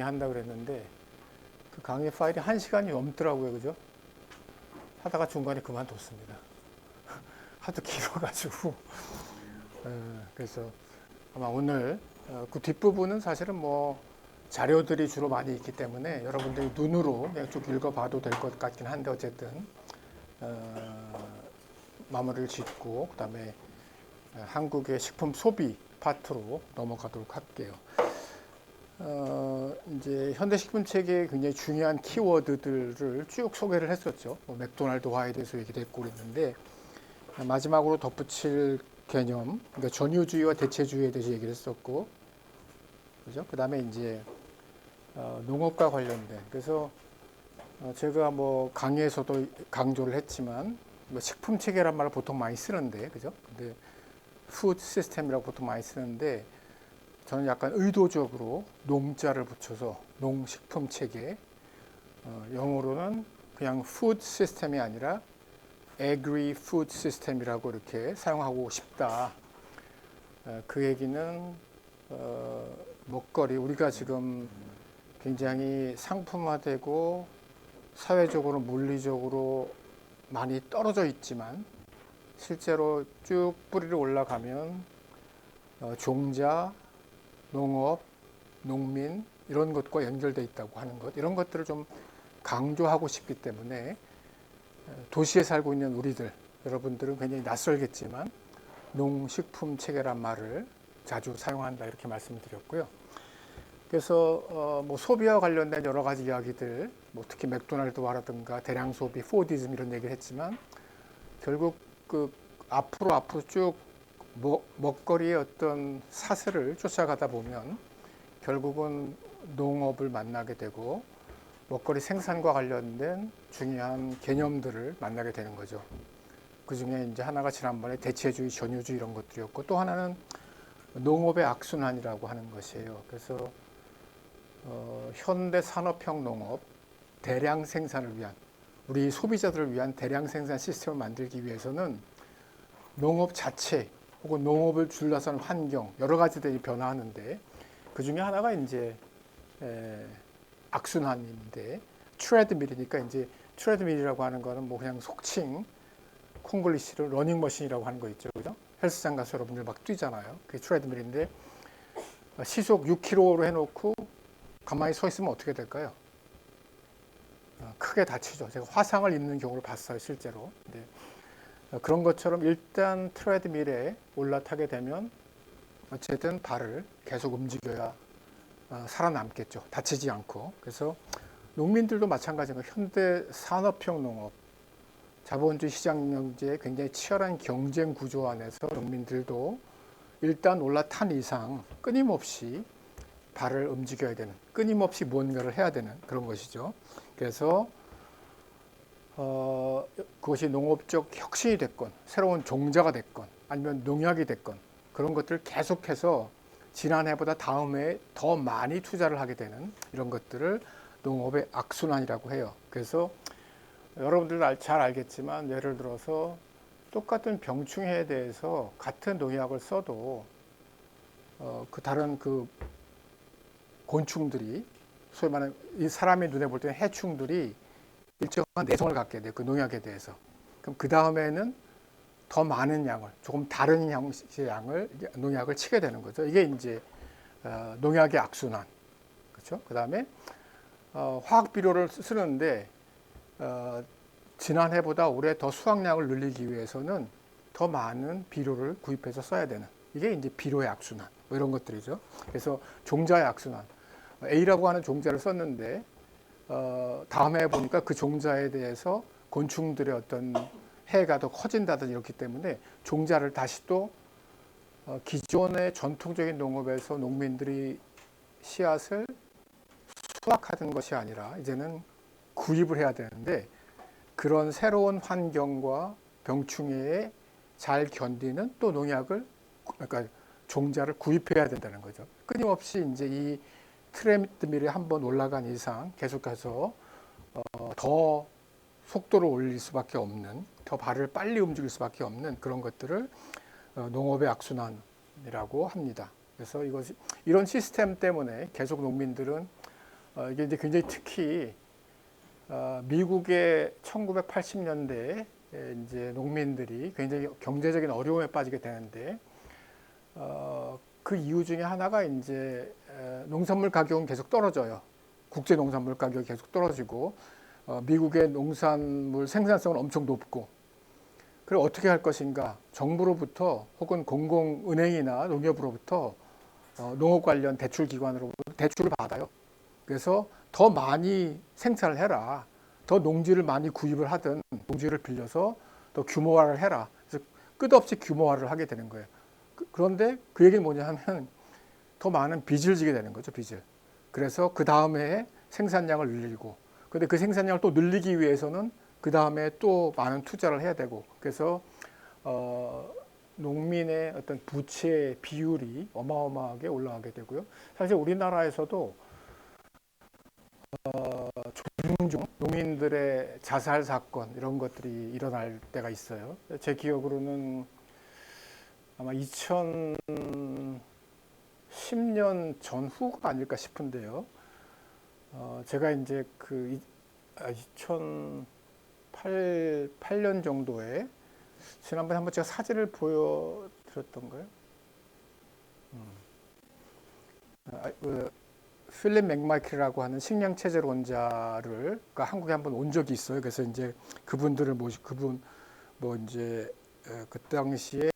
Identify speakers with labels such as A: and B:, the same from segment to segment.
A: 강의한다 그랬는데 그 강의 파일이 1시간이 넘더라고요. 그죠? 하다가 중간에 그만뒀습니다. 하도 길어가지고. 그래서 아마 오늘 그 뒷부분은 사실은 뭐 자료들이 주로 많이 있기 때문에 여러분들이 눈으로 그냥 쭉 읽어봐도 될 것 같긴 한데 어쨌든 마무리를 짓고 그다음에 한국의 식품 소비 파트로 넘어가도록 할게요. 이제 현대식품 체계의 굉장히 중요한 키워드들을 쭉 소개를 했었죠. 뭐 맥도날드화에 대해서 얘기됐고 그랬는데 마지막으로 덧붙일 개념, 그러니까 전유주의와 대체주의에 대해서 얘기를 했었고, 그죠? 그 다음에 이제 농업과 관련된. 그래서 제가 뭐 강의에서도 강조를 했지만 뭐 식품 체계란 말을 보통 많이 쓰는데, 그죠? 근데 푸드 시스템이라고 보통 많이 쓰는데 저는 약간 의도적으로 농자를 붙여서 농식품 체계, 영어로는 그냥 푸드 시스템이 아니라 agri food system이라고 이렇게 사용하고 싶다. 그 얘기는 먹거리, 우리가 지금 굉장히 상품화되고 사회적으로 물리적으로 많이 떨어져 있지만 실제로 쭉 뿌리를 올라가면 종자, 농업, 농민 이런 것과 연결되어 있다고 하는 것, 이런 것들을 좀 강조하고 싶기 때문에 도시에 살고 있는 우리들, 여러분들은 굉장히 낯설겠지만 농식품 체계란 말을 자주 사용한다 이렇게 말씀을 드렸고요. 그래서 뭐 소비와 관련된 여러 가지 이야기들, 뭐 특히 맥도날드화라든가 대량 소비, 포디즘 이런 얘기를 했지만 결국 그 앞으로 쭉 먹거리의 어떤 사슬을 쫓아가다 보면 결국은 농업을 만나게 되고 먹거리 생산과 관련된 중요한 개념들을 만나게 되는 거죠. 그 중에 이제 하나가 지난번에 대체주의, 전유주의 이런 것들이었고 또 하나는 농업의 악순환이라고 하는 것이에요. 그래서 현대 산업형 농업, 대량 생산을 위한 우리 소비자들을 위한 대량 생산 시스템을 만들기 위해서는 농업 자체 혹은 농업을 둘러싼 환경 여러 가지들이 변화하는데 그 중에 하나가 이제 악순환인데 트레드밀이니까 이제 트레드밀이라고 하는 거는 뭐 그냥 속칭 콩글리시로 러닝머신이라고 하는 거 있죠, 그죠? 헬스장 가서 여러분들 막 뛰잖아요. 그게 트레드밀인데 시속 6km로 해놓고 가만히 서 있으면 어떻게 될까요? 크게 다치죠. 제가 화상을 입는 경우를 봤어요, 실제로. 근데 그런 것처럼 일단 트레드밀에 올라타게 되면 어쨌든 발을 계속 움직여야 살아남겠죠. 다치지 않고. 그래서 농민들도 마찬가지인 거예요. 현대 산업형 농업, 자본주의 시장 경제의 굉장히 치열한 경쟁 구조 안에서 농민들도 일단 올라탄 이상 끊임없이 발을 움직여야 되는, 끊임없이 무언가를 해야 되는 그런 것이죠. 그래서 그것이 농업적 혁신이 됐건 새로운 종자가 됐건 아니면 농약이 됐건 그런 것들을 계속해서 지난해보다 다음 해에 더 많이 투자를 하게 되는 이런 것들을 농업의 악순환이라고 해요. 그래서 여러분들 잘 알겠지만 예를 들어서 똑같은 병충해에 대해서 같은 농약을 써도 그 다른 그 곤충들이 소위 말하는 이 사람의 눈에 볼 때는 해충들이 일정한 내성을 갖게 돼요. 그 농약에 대해서. 그럼 그 다음에는 더 많은 양을, 조금 다른 형식의 양을, 농약을 치게 되는 거죠. 이게 이제 농약의 악순환. 그렇죠? 그 다음에 화학 비료를 쓰는데 지난해보다 올해 더 수확량을 늘리기 위해서는 더 많은 비료를 구입해서 써야 되는, 이게 이제 비료의 악순환 뭐 이런 것들이죠. 그래서 종자의 악순환, A라고 하는 종자를 썼는데 다음 해에 보니까 그 종자에 대해서 곤충들의 어떤 해가 더 커진다든지 이렇기 때문에 종자를 다시 또 기존의 전통적인 농업에서 농민들이 씨앗을 수확하던 것이 아니라 이제는 구입을 해야 되는데 그런 새로운 환경과 병충해에 잘 견디는 또 농약을, 그러니까 종자를 구입해야 된다는 거죠. 끊임없이 이제 이 트레드밀에 한번 올라간 이상 계속해서 더 속도를 올릴 수밖에 없는, 더 발을 빨리 움직일 수밖에 없는 그런 것들을 농업의 악순환이라고 합니다. 그래서 이런 시스템 때문에 계속 농민들은 이게 이제 굉장히 특히 미국의 1980년대에 이제 농민들이 굉장히 경제적인 어려움에 빠지게 되는데 그 이유 중에 하나가 이제 농산물 가격은 계속 떨어져요. 국제 농산물 가격이 계속 떨어지고 미국의 농산물 생산성은 엄청 높고 그럼 어떻게 할 것인가? 정부로부터 혹은 공공은행이나 농협으로부터 농업 관련 대출 기관으로부터 대출을 받아요. 그래서 더 많이 생산을 해라. 더 농지를 많이 구입을 하든 농지를 빌려서 더 규모화를 해라. 그래서 끝없이 규모화를 하게 되는 거예요. 그런데 그 얘기는 뭐냐 하면 더 많은 빚을 지게 되는 거죠, 빚을. 그래서 그 다음에 생산량을 늘리고, 근데 그 생산량을 또 늘리기 위해서는 그 다음에 또 많은 투자를 해야 되고, 그래서 농민의 어떤 부채 비율이 어마어마하게 올라가게 되고요. 사실 우리나라에서도 종종 농민들의 자살 사건 이런 것들이 일어날 때가 있어요. 제 기억으로는 아마 2010년 전후가 아닐까 싶은데요. 제가 이제 그 2008년 정도에 지난번에 한번 제가 사진을 보여드렸던가요? 필립 맥마이클이라고 하는 식량체제론자를 한국에 한번 온 적이 있어요. 그래서 이제 그분들을 그분 뭐 이제 그 당시에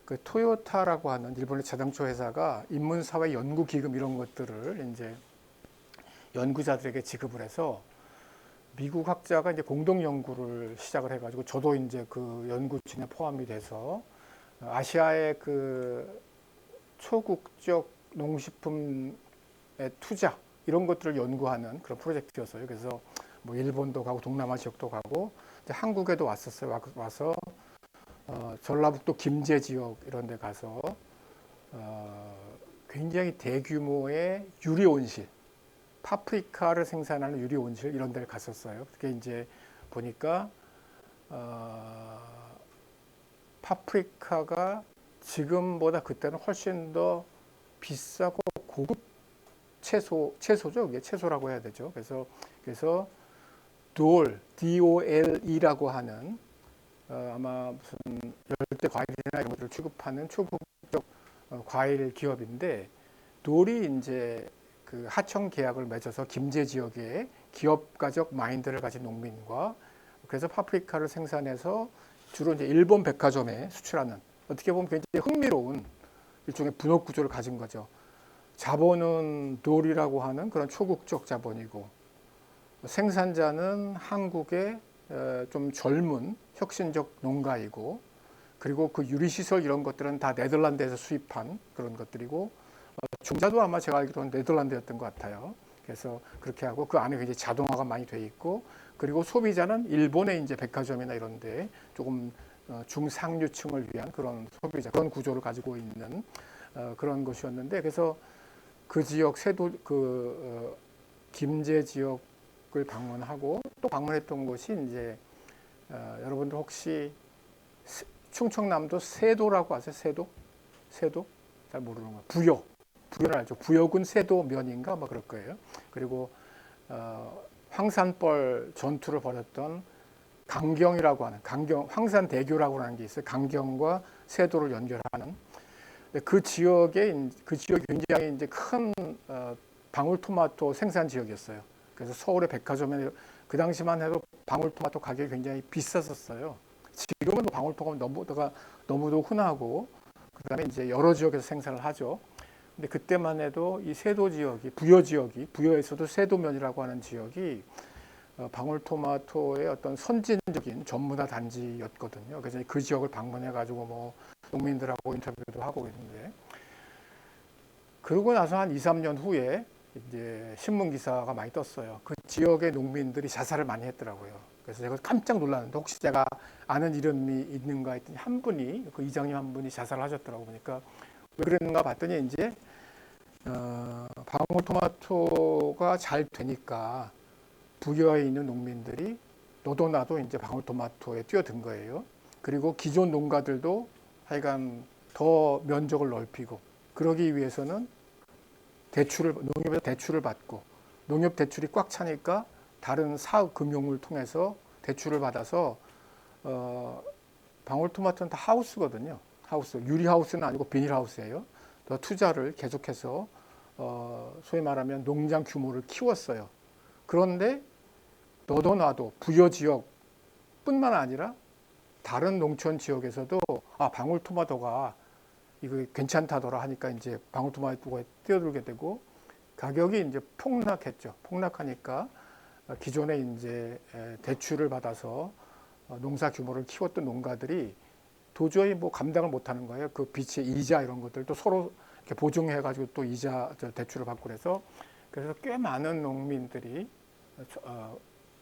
A: 그 토요타라고 하는 일본의 자동차 회사가 인문사회 연구기금 이런 것들을 이제 연구자들에게 지급을 해서 미국 학자가 이제 공동 연구를 시작을 해가지고 저도 이제 그 연구진에 포함이 돼서 아시아의 그 초국적 농식품의 투자 이런 것들을 연구하는 그런 프로젝트였어요. 그래서 뭐 일본도 가고 동남아 지역도 가고 한국에도 왔었어요. 와서 전라북도 김제 지역 이런 데 가서 굉장히 대규모의 유리 온실, 파프리카를 생산하는 유리 온실 이런 데를 갔었어요. 그게 이제 보니까 파프리카가 지금보다 그때는 훨씬 더 비싸고 고급 채소죠. 이게 채소라고 해야 되죠. 그래서 DOLE라고 하는 아마 무슨 열대 과일이나 이런 것들을 취급하는 초국적 과일 기업인데 돌이 이제 그 하청 계약을 맺어서 김제 지역에 기업가적 마인드를 가진 농민과 그래서 파프리카를 생산해서 주로 이제 일본 백화점에 수출하는 어떻게 보면 굉장히 흥미로운 일종의 분업 구조를 가진 거죠. 자본은 돌이라고 하는 그런 초국적 자본이고 생산자는 한국의 좀 젊은 혁신적 농가이고 그리고 그 유리시설 이런 것들은 다 네덜란드에서 수입한 그런 것들이고 종자도 아마 제가 알기로는 네덜란드였던 것 같아요. 그래서 그렇게 하고 그 안에 이제 자동화가 많이 돼 있고 그리고 소비자는 일본의 이제 백화점이나 이런데 조금 중상류층을 위한 그런 소비자 그런 구조를 가지고 있는 그런 것이었는데 그래서 그 지역 김제 지역을 방문하고 또 방문했던 곳이 이제 여러분들 혹시 충청남도 세도라고 아세요? 세도? 잘 모르는 거. 부여는 알죠. 부여군 세도면인가 뭐 그럴 거예요. 그리고 황산벌 전투를 벌였던 강경이라고 하는 황산대교라고 하는 게 있어요. 강경과 세도를 연결하는 그 지역이 굉장히 이제 큰 방울토마토 생산 지역이었어요. 그래서 서울의 백화점에 그 당시만 해도 방울토마토 가격이 굉장히 비쌌었어요. 지금은 방울토마토가 너무도 흔하고 그다음에 이제 여러 지역에서 생산을 하죠. 근데 그때만 해도 이 세도 지역이 부여에서도 세도면이라고 하는 지역이 방울토마토의 어떤 선진적인 전문화 단지였거든요. 그래서 그 지역을 방문해가지고 뭐 농민들하고 인터뷰도 하고 있는데 그러고 나서 한 2, 3년 후에 이제 신문 기사가 많이 떴어요. 그 지역의 농민들이 자살을 많이 했더라고요. 그래서 제가 깜짝 놀랐는데 혹시 제가 아는 이름이 있는가 했더니 한 분이 그 이장님 한 분이 자살을 하셨더라고 보니까 왜 그랬는가 봤더니 이제 방울토마토가 잘 되니까 부여에 있는 농민들이 너도 나도 이제 방울토마토에 뛰어든 거예요. 그리고 기존 농가들도 하여간 더 면적을 넓히고 그러기 위해서는 농협에서 대출을 받고 농협 대출이 꽉 차니까 다른 사업 금융을 통해서 대출을 받아서 방울토마토는 다 하우스거든요. 하우스, 유리하우스는 아니고 비닐하우스예요. 더 투자를 계속해서 소위 말하면 농장 규모를 키웠어요. 그런데 너도 나도 부여지역뿐만 아니라 다른 농촌 지역에서도 방울토마토가 이거 괜찮다더라 하니까 이제 방울토마토가 뛰어들게 되고 가격이 이제 폭락했죠. 폭락하니까 기존에 이제 대출을 받아서 농사 규모를 키웠던 농가들이 도저히 뭐 감당을 못하는 거예요. 그 빚의 이자 이런 것들도 서로 이렇게 보증해가지고 또 이자 대출을 받고 그래서 꽤 많은 농민들이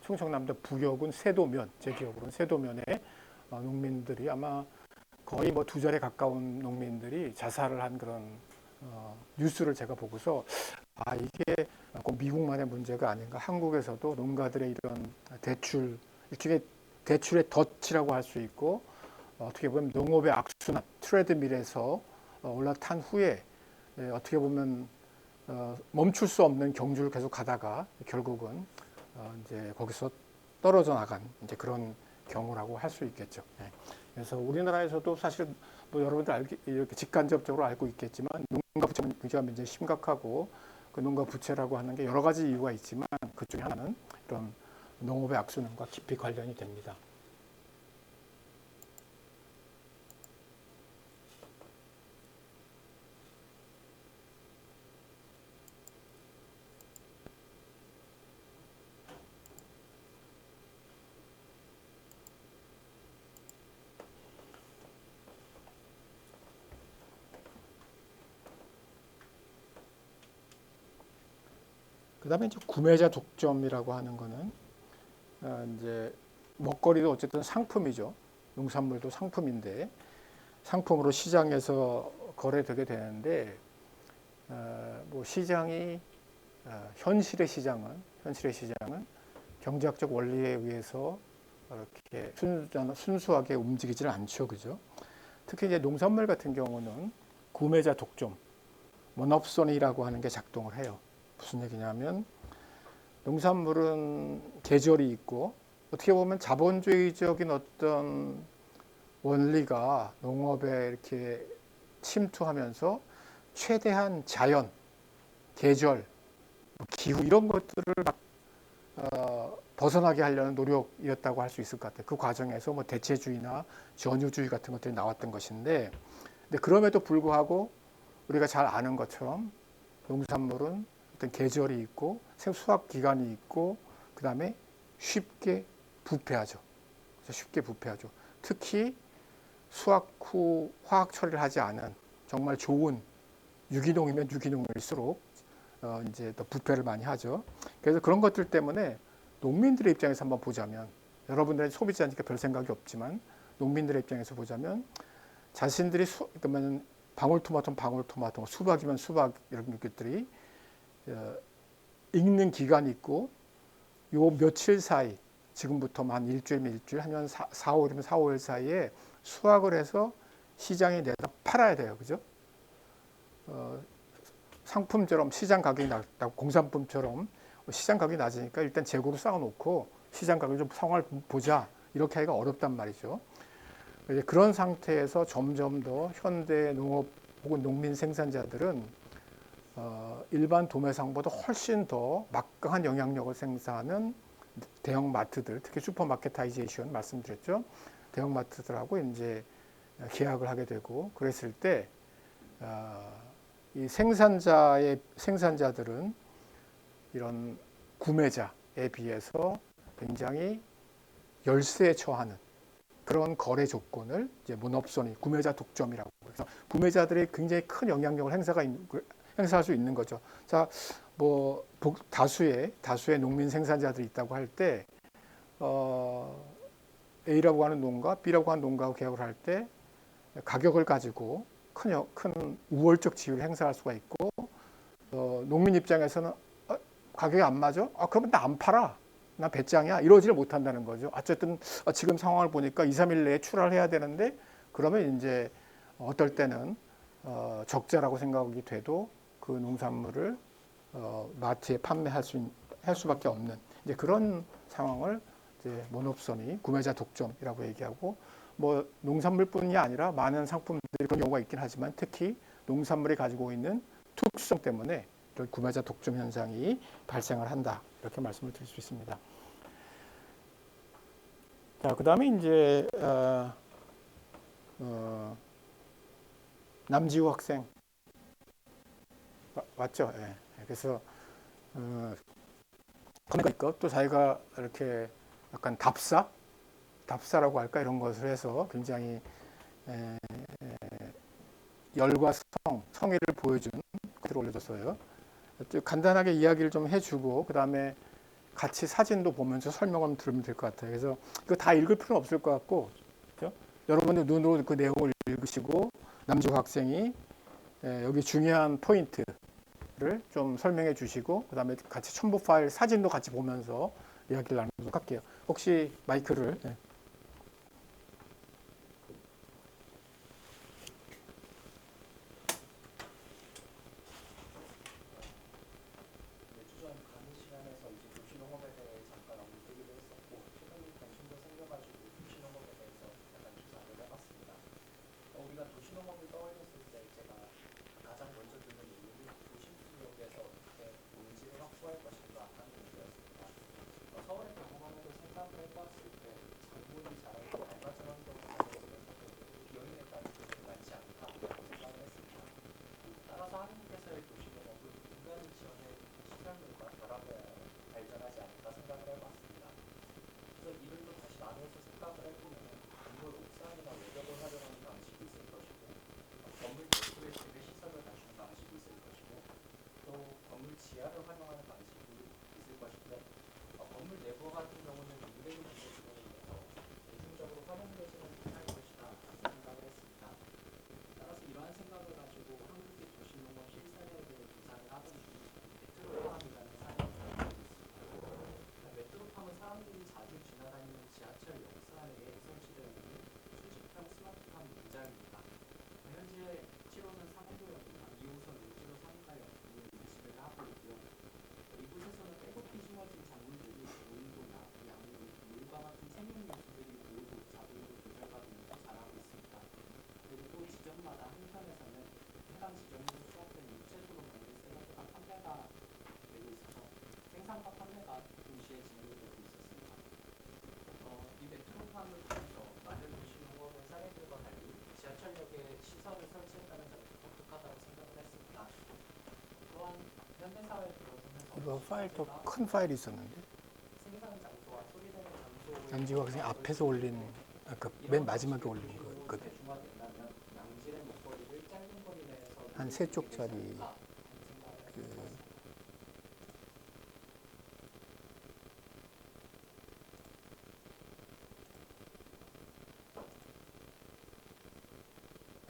A: 충청남도 부여군 세도면, 제 기억으로는 세도면에 농민들이 아마 거의 뭐 2자리에 가까운 농민들이 자살을 한 그런 뉴스를 제가 보고서 이게 꼭 미국만의 문제가 아닌가. 한국에서도 농가들의 이런 대출, 일종의 대출의 덫이라고 할 수 있고 어떻게 보면 농업의 악순환, 트레드밀에서 올라탄 후에 어떻게 보면 멈출 수 없는 경주를 계속 가다가 결국은 이제 거기서 떨어져 나간 이제 그런 경우라고 할 수 있겠죠. 그래서 우리나라에서도 사실 뭐 여러분들 이렇게 직간접적으로 알고 있겠지만 농가 부채 문제가 굉장히 심각하고 그 농가 부채라고 하는 게 여러 가지 이유가 있지만 그 중에 하나는 이런 농업의 악순환과 깊이 관련이 됩니다. 그다음에 이제 구매자 독점이라고 하는 거는 이제 먹거리도 어쨌든 상품이죠. 농산물도 상품인데 상품으로 시장에서 거래되게 되는데 뭐 시장이 현실의 시장은 경제학적 원리에 의해서 이렇게 순수하게 움직이지는 않죠, 그죠? 특히 이제 농산물 같은 경우는 구매자 독점, 모노폴리라고 하는 게 작동을 해요. 무슨 얘기냐면 농산물은 계절이 있고 어떻게 보면 자본주의적인 어떤 원리가 농업에 이렇게 침투하면서 최대한 자연, 계절, 기후 이런 것들을 벗어나게 하려는 노력이었다고 할 수 있을 것 같아요. 그 과정에서 뭐 대체주의나 전유주의 같은 것들이 나왔던 것인데, 근데 그럼에도 불구하고 우리가 잘 아는 것처럼 농산물은 어떤 계절이 있고 수확 기간이 있고 그 다음에 쉽게 부패하죠. 쉽게 부패하죠. 특히 수확 후 화학 처리를 하지 않은 정말 좋은 유기농이면 유기농일수록 이제 더 부패를 많이 하죠. 그래서 그런 것들 때문에 농민들의 입장에서 한번 보자면 여러분들은 소비자니까 별 생각이 없지만 농민들의 입장에서 보자면 자신들이 그러면 방울토마토는 방울토마토, 수박이면 수박 이런 것들이 익는 기간이 있고 요 며칠 사이 지금부터 한 일주일이면 일주일 아니면 4, 5일이면 4, 5일 사이에 수확을 해서 시장에 내다 팔아야 돼요. 그죠? 상품처럼 시장 가격이 낮다고 공산품처럼 시장 가격이 낮으니까 일단 재고로 쌓아놓고 시장 가격 좀 상황을 보자 이렇게 하기가 어렵단 말이죠. 이제 그런 상태에서 점점 더 현대 농업 혹은 농민 생산자들은 일반 도매상보다 훨씬 더 막강한 영향력을 생산하는 대형 마트들, 특히 슈퍼마켓타이제이션 말씀드렸죠. 대형 마트들하고 이제 계약을 하게 되고 그랬을 때 이 생산자들은 이런 구매자에 비해서 굉장히 열세에 처하는 그런 거래 조건을 이제 모노폴리, 구매자 독점이라고 해서 구매자들이 굉장히 큰 영향력을 행사할 수 있는 거죠. 자, 뭐 다수의 농민 생산자들이 있다고 할 때 A라고 하는 농가, B라고 하는 농가하고 계약을 할 때 가격을 가지고 큰 우월적 지위를 행사할 수가 있고 농민 입장에서는 가격이 안 맞아? 그러면 나 안 팔아. 나 배짱이야. 이러지를 못한다는 거죠. 어쨌든 지금 상황을 보니까 2, 3일 내에 출하를 해야 되는데 그러면 이제 어떨 때는 적자라고 생각이 돼도 그 농산물을 마트에 할 수밖에 없는 이제 그런 상황을 이제 모노포섬이 구매자 독점이라고 얘기하고 뭐 농산물뿐이 아니라 많은 상품들이 그런 경우가 있긴 하지만 특히 농산물이 가지고 있는 특수성 때문에 이런 구매자 독점 현상이 발생을 한다 이렇게 말씀을 드릴 수 있습니다. 자, 그다음에 이제 남지우 학생 맞죠? 예. 그래서 그러니까 또 자기가 이렇게 약간 답사라고 할까 이런 것을 해서 굉장히 열과 성의를 보여준 글을 올려줬어요. 간단하게 이야기를 좀 해주고 그 다음에 같이 사진도 보면서 설명을 들으면 될 것 같아요. 그래서 이거 다 읽을 필요는 없을 것 같고 그렇죠? 여러분들 눈으로 그 내용을 읽으시고 남주 학생이 여기 중요한 포인트를 좀 설명해 주시고 그 다음에 같이 첨부 파일 사진도 같이 보면서 이야기를 나누도록 할게요. 혹시 마이크를 이거 파일 더 큰 파일이 있었는데 남지우 학생 앞에서 올린 아까 맨 마지막에 올린 거 있거든. 한 3쪽짜리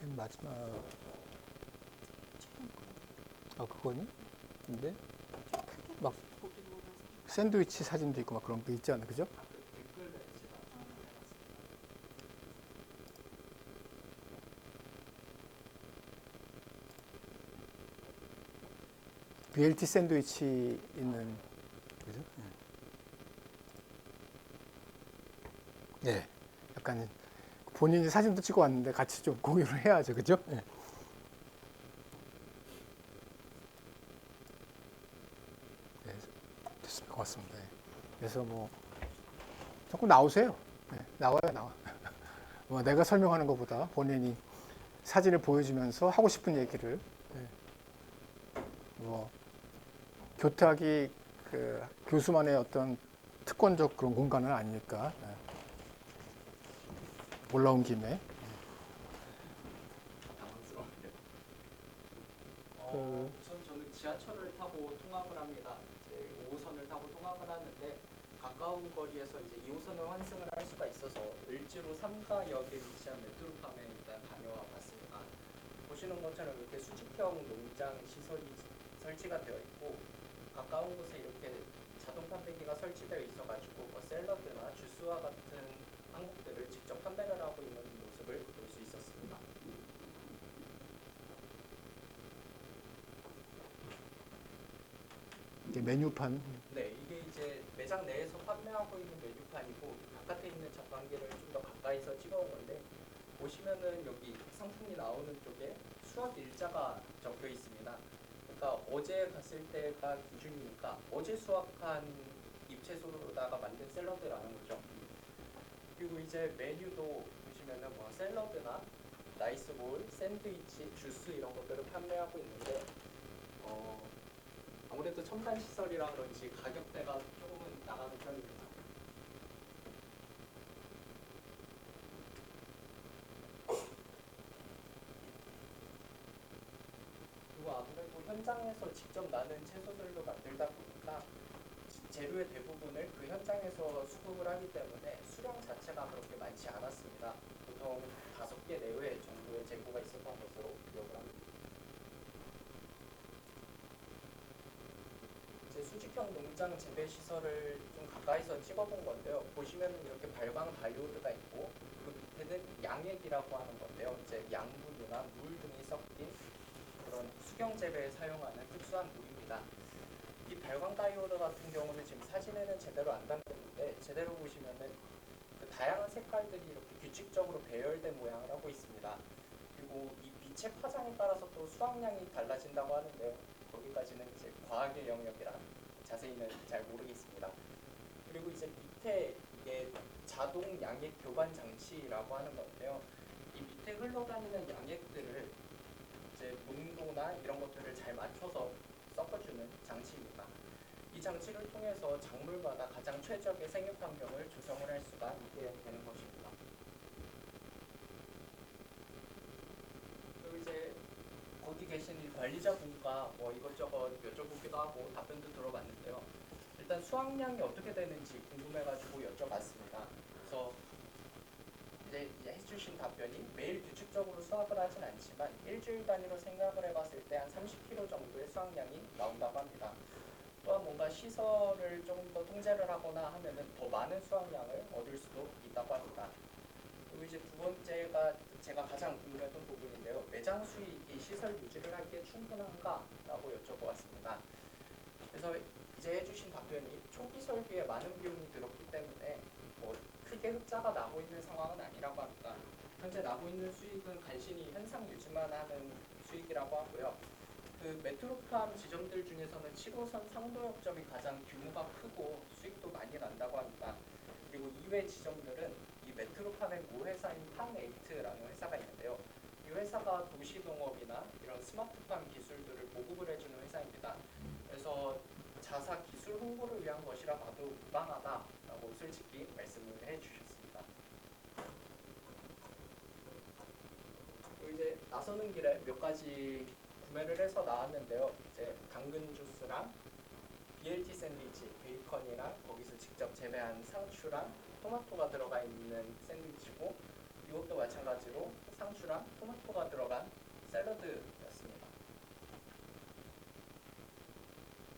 A: 맨 마지막 그거니? 근데 막 샌드위치 사진도 있고 막 그런 게 있지 않나 그죠? BLT 샌드위치 있는 그죠? 네. 약간 본인이 사진도 찍어 왔는데 같이 좀 공유를 해야죠, 그죠? 네. 네. 됐습니다. 고맙습니다. 네. 그래서 뭐 자꾸 나오세요. 네. 나와요, 나와. 뭐 내가 설명하는 것보다 본인이 사진을 보여주면서 하고 싶은 얘기를 뭐 교탁이 그 교수만의 어떤 특권적 그런 공간은 아니니까 올라온 김에
B: 우선 저는 지하철을 타고 통학을 합니다. 이제 5호선을 타고 통학을 하는데 가까운 거리에서 이제 2호선을 환승을 할 수가 있어서 을지로 3가역에 위치한 메트로팜에 일단 다녀와 봤습니다. 보시는 것처럼 이렇게 수직형 농장 시설이 설치가 되어 있고 가까운 곳에 이렇게 자동 판매기가 설치되어 있어가지고 뭐 샐러드나 주스와 같은 한국들을 직접 판매를 하고 있는 모습을 볼 수 있었습니다.
A: 메뉴판.
B: 네, 이게 이제 매장 내에서 판매하고 있는 메뉴판이고 바깥에 있는 자판기를 좀 더 가까이서 찍어온 건데 보시면은 여기 상품이 나오는 쪽에 수확 일자가 적혀 있습니다. 그러니까 어제 갔을 때가 기준이니까 어제 수확한 잎채소로다가 만든 샐러드라는 거죠. 그리고 이제 메뉴도 보시면은 뭐 샐러드나 라이스볼, 샌드위치, 주스 이런 것들을 판매하고 있는데 아무래도 첨단 시설이라 그런지 가격대가 조금은 나가는 편입니다. 그리고 아무래도 현장에서 직접 나는 채소들로 만들다 보니까 재료의 대부분을 그 현장에서 수급을 하기 때문에 수량 자체가 그렇게 많지 않았습니다. 보통 5개 내외 정도의 재고가 있었던 것으로 기억을 합니다. 이제 수직형 농장 재배 시설을 좀 가까이서 찍어본 건데요. 보시면은 이렇게 발광 다이오드가 있고 그 밑에는 양액이라고 하는 건데요. 이제 양분이나 물 등이 섞인 그런 수경 재배에 사용하는 특수한 물입니다. 이 발광 다이오드 같은 경우는 지금 사진에는 제대로 안 담겼는데 제대로 보시면은 그 다양한 색깔들이 이렇게 규칙적으로 배열된 모양을 하고 있습니다. 그리고 이 빛의 파장에 따라서 또 수확량이 달라진다고 하는데요. 거기까지는 이제 과학의 영역이라 자세히는 잘 모르겠습니다. 그리고 이제 밑에 이게 자동 양액 교반 장치라고 하는 건데요. 이 밑에 흘러다니는 양액들을 이제 농도나 이런 것들을 잘 맞춰서 섞어주는 장치입니다. 이 장치를 통해서 작물마다 가장 최적의 생육 환경을 조성을 할 수가 있게 되는 것입니다. 그리고 이제 거기 계신 이 관리자분과 뭐 이것저것 여쭤보기도 하고 답변도 들어봤는데요. 일단 수확량이 어떻게 되는지 궁금해가지고 여쭤봤습니다. 그래서 이제 해주신 답변이 매일 규칙적으로 수확을 하진 않지만 일주일 단위로 생각을 해봤을 때 한 30kg 정도의 수확량이 나온다고 합니다. 또한 뭔가 시설을 좀 더 통제를 하거나 하면은 더 많은 수확량을 얻을 수도 있다고 합니다. 그리고 이제 두 번째가 제가 가장 궁금했던 부분인데요. 매장 수익이 시설 유지를 하기에 충분한가라고 여쭤보았습니다. 그래서 이제 해주신 답변이 초기 설비에 많은 비용이 들었기 때문에 뭐 크게 흑자가 나고 있는 상황은 아니라고 합니다. 현재 나고 있는 수익은 간신히 현상 유지만 하는 수익이라고 하고요. 그 메트로팜 지점들 중에서는 7호선 상도역점이 가장 규모가 크고 수익도 많이 난다고 합니다. 그리고 이외 지점들은 이 메트로팜의 모회사인 팜에이트라는 회사가 있는데요. 이 회사가 도시농업이나 이런 스마트팜 기술들을 보급을 해주는 회사입니다. 그래서 자사 기술 홍보를 위한 것이라 봐도 무방하다라고 솔직히 말씀을 해주셨습니다. 그리고 이제 나서는 길에 몇 가지 구매를 해서 나왔는데요. 이제 당근 주스랑 BLT 샌드위치, 베이컨이랑 거기서 직접 재배한 상추랑 토마토가 들어가 있는 샌드위치고 이것도 마찬가지로 상추랑 토마토가 들어간 샐러드였습니다.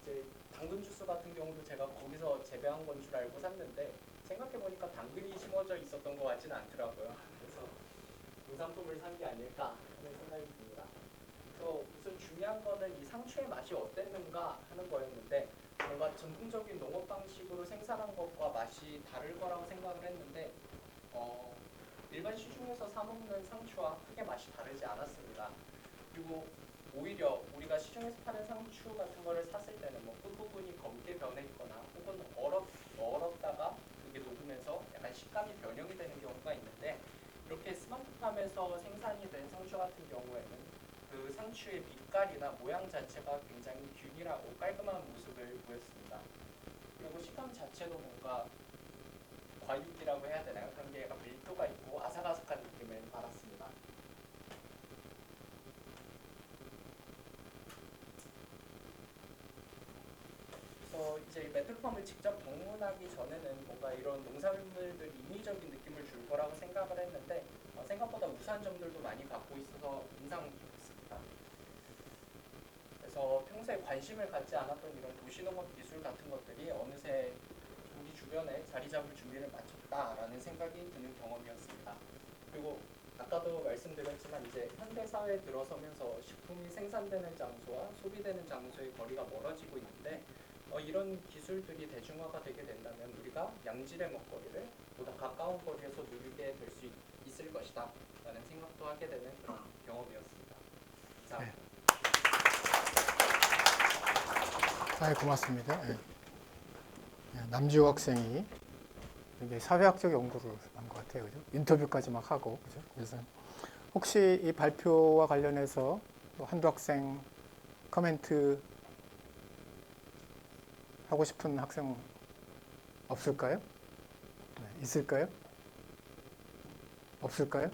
B: 이제 당근 주스 같은 경우도 제가 거기서 재배한 건 줄 알고 샀는데 생각해보니까 당근이 심어져 있었던 것 같지는 않더라고요. 그래서 공산품을 산 게 아닐까 하는 생각이 듭니다. 그래서 우선 중요한 거는 이 상추의 맛이 어땠는가 하는 거였는데 뭔가 전통적인 농업 방식으로 생산한 것과 맛이 다를 거라고 생각을 했는데 일반 시중에서 사 먹는 상추와 크게 맛이 다르지 않았습니다. 그리고 오히려 우리가 시중에서 파는 상추 같은 거를 샀을 때는 뭐 끝부분이 검게 변해 있거나 혹은 얼었다가 그게 녹으면서 약간 식감이 변형이 되는 경우가 있는데 이렇게 스마트팜에서 생산이 된 상추 같은 경우에는 그 상추의 빛깔이나 모양 자체가 굉장히 균일하고 깔끔한 모습을 보였습니다. 그리고 식감 자체도 뭔가 과육이라고 해야 되나요? 그런 게 약간 밀도가 있고 아삭아삭한 느낌을 받았습니다. 그래서 이제 메트로팜을 직접 방문하기 전에는 뭔가 이런 농산물들 인위적인 느낌을 줄 거라고 생각을 했는데 생각보다 우수한 점들도 많이 갖고 있어서 인상 깊었습니다. 그래서 평소에 관심을 갖지 않았던 이런 도시농업 기술 같은 것들이 어느새 우리 주변에 자리 잡을 준비를 마쳤다라는 생각이 드는 경험이었습니다. 그리고 아까도 말씀드렸지만 이제 현대 사회에 들어서면서 식품이 생산되는 장소와 소비되는 장소의 거리가 멀어지고 있는데 이런 기술들이 대중화가 되게 된다면 우리가 양질의 먹거리를 보다 가까운 거리에서 누리게 될 수 있을 것이다 라는 생각도 하게 되는 그런 경험이었습니다. 자,
A: 네. 고맙습니다. 예. 남지호 학생이 굉장히 사회학적 연구를 한 것 같아요. 그죠? 인터뷰까지 막 하고. 그죠? 그래서 혹시 이 발표와 관련해서 또 한두 학생 코멘트 하고 싶은 학생 없을까요? 네, 있을까요? 없을까요?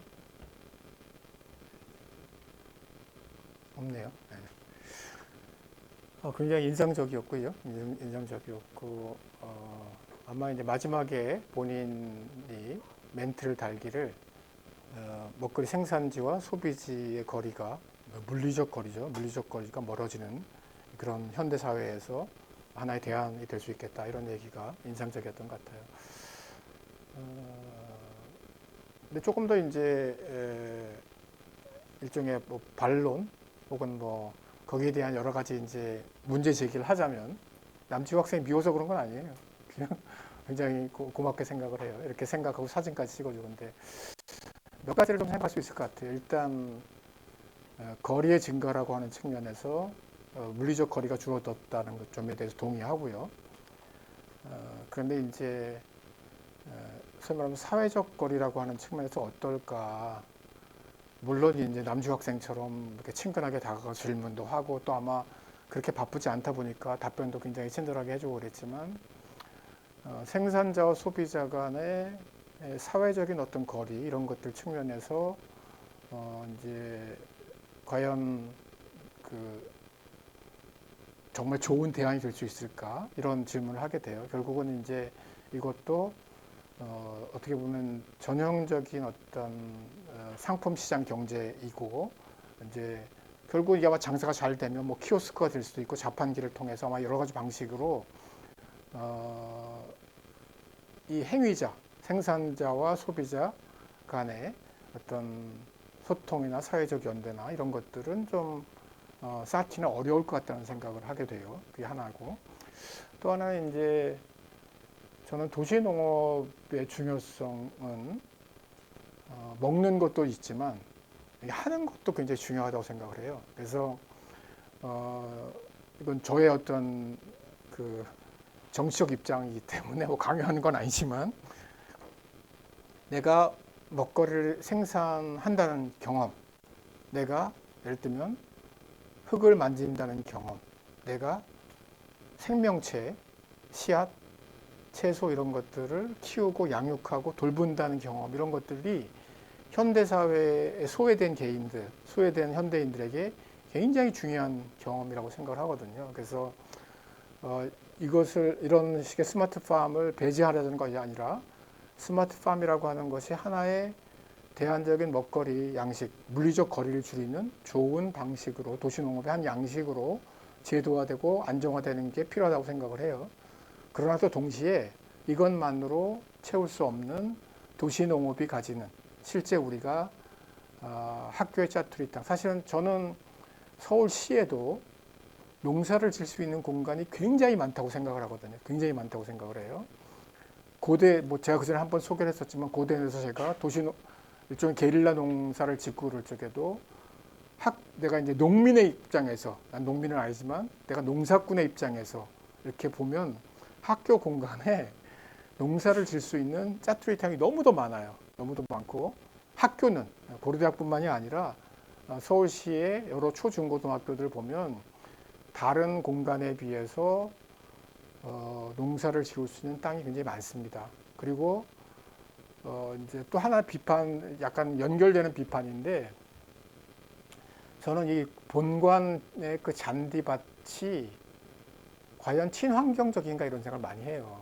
A: 없네요. 네. 굉장히 인상적이었고요. 인상적이었고 아마 이제 마지막에 본인이 멘트를 달기를 먹거리 생산지와 소비지의 거리가 물리적 거리죠. 물리적 거리가 멀어지는 그런 현대 사회에서 하나의 대안이 될 수 있겠다 이런 얘기가 인상적이었던 것 같아요. 근데 조금 더 이제 일종의 뭐 반론 혹은 뭐 거기에 대한 여러 가지 이제 문제 제기를 하자면 남지호 학생이 미워서 그런 건 아니에요. 그냥 굉장히 고맙게 생각을 해요. 이렇게 생각하고 사진까지 찍어주는데 몇 가지를 좀 생각할 수 있을 것 같아요. 일단 거리의 증가라고 하는 측면에서 물리적 거리가 줄어들었다는 것 점에 대해서 동의하고요. 그런데 이제 소위 말하면 사회적 거리라고 하는 측면에서 어떨까? 물론 이제 남주 학생처럼 이렇게 친근하게 다가가 질문도 하고 또 아마 그렇게 바쁘지 않다 보니까 답변도 굉장히 친절하게 해주고 그랬지만 생산자와 소비자 간의 사회적인 어떤 거리 이런 것들 측면에서 이제 과연 그 정말 좋은 대안이 될 수 있을까 이런 질문을 하게 돼요. 결국은 이제 이것도 어떻게 보면 전형적인 어떤 상품 시장 경제이고 이제 결국 이게 아마 장사가 잘 되면 뭐 키오스크가 될 수도 있고 자판기를 통해서 아마 여러 가지 방식으로 이 행위자 생산자와 소비자 간의 어떤 소통이나 사회적 연대나 이런 것들은 좀 쌓기는 어려울 것 같다는 생각을 하게 돼요. 그게 하나고 또 하나는 이제 저는 도시농업의 중요성은 먹는 것도 있지만 하는 것도 굉장히 중요하다고 생각을 해요. 그래서 이건 저의 어떤 그 정치적 입장이기 때문에 뭐 강요하는 건 아니지만 내가 먹거리를 생산한다는 경험, 내가 예를 들면 흙을 만진다는 경험, 내가 생명체, 씨앗, 채소 이런 것들을 키우고 양육하고 돌본다는 경험 이런 것들이 현대사회에 소외된 개인들, 소외된 현대인들에게 굉장히 중요한 경험이라고 생각을 하거든요. 그래서 이것을 이런 식의 스마트팜을 배제하려는 것이 아니라 스마트팜이라고 하는 것이 하나의 대안적인 먹거리 양식, 물리적 거리를 줄이는 좋은 방식으로 도시농업의 한 양식으로 제도화되고 안정화되는 게 필요하다고 생각을 해요. 그러나 또 동시에 이것만으로 채울 수 없는 도시농업이 가지는 실제 우리가 학교의 짜투리 땅 사실은 저는 서울시에도 농사를 질 수 있는 공간이 굉장히 많다고 생각을 하거든요. 굉장히 많다고 생각을 해요. 고대 뭐 제가 그전에 한번 소개를 했었지만 고대에서 제가 일종의 게릴라 농사를 짓고 그럴 적에도 내가 이제 농민의 입장에서 난 농민은 아니지만 내가 농사꾼의 입장에서 이렇게 보면 학교 공간에 농사를 질 수 있는 짜투리 땅이 너무도 많아요. 너무도 많고 학교는 고려대학뿐만이 아니라 서울시의 여러 초중고등학교들 보면 다른 공간에 비해서 농사를 지을 수 있는 땅이 굉장히 많습니다. 그리고 이제 또 하나 비판, 약간 연결되는 비판인데 저는 이 본관의 그 잔디밭이 과연 친환경적인가 이런 생각을 많이 해요.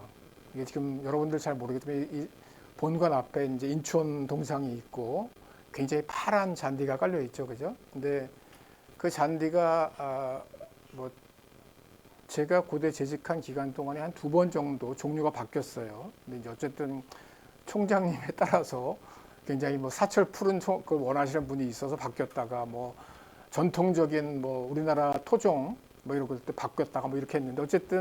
A: 이게 지금 여러분들 잘 모르겠지만 이 본관 앞에 이제 인천 동상이 있고 굉장히 파란 잔디가 깔려 있죠, 그죠? 근데 그 잔디가 뭐 제가 고대 재직한 기간 동안에 한 2번 정도 종류가 바뀌었어요. 근데 이제 어쨌든 총장님에 따라서 굉장히 뭐 사철 푸른 걸 원하시는 분이 있어서 바뀌었다가 뭐 전통적인 뭐 우리나라 토종 뭐 이런 것도 바뀌었다가 뭐 이렇게 했는데 어쨌든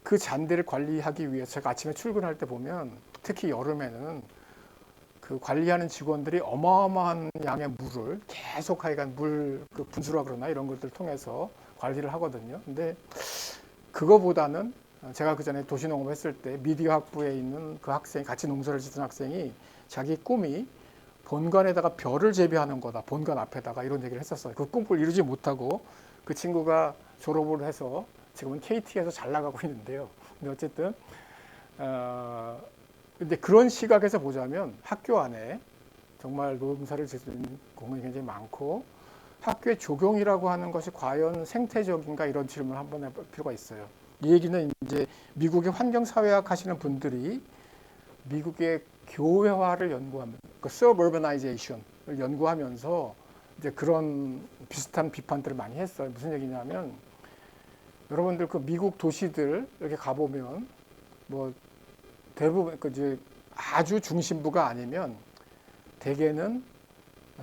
A: 그 잔디를 관리하기 위해서 제가 아침에 출근할 때 보면 특히 여름에는 그 관리하는 직원들이 어마어마한 양의 물을 계속 하여간 그 분수라 그러나 이런 것들을 통해서 관리를 하거든요. 근데 그거보다는 제가 그 전에 도시농업 했을 때 미디어 학부에 있는 그 학생이 같이 농사를 짓던 학생이 자기 꿈이 본관에다가 벼를 재배하는 거다. 본관 앞에다가 이런 얘기를 했었어요. 그 꿈을 이루지 못하고 그 친구가 졸업을 해서 지금은 KT에서 잘 나가고 있는데요. 근데 어쨌든 근데 그런 시각에서 보자면 학교 안에 정말 농사를 짓는 공간이 굉장히 많고 학교의 조경이라고 하는 것이 과연 생태적인가 이런 질문을 한번 해볼 필요가 있어요. 이 얘기는 이제 미국의 환경사회학 하시는 분들이 미국의 교회화를 연구하면서 그 suburbanization을 연구하면서 이제 그런 비슷한 비판들을 많이 했어요. 무슨 얘기냐면 여러분들 그 미국 도시들 이렇게 가보면 뭐 대부분 그 이제 아주 중심부가 아니면 대개는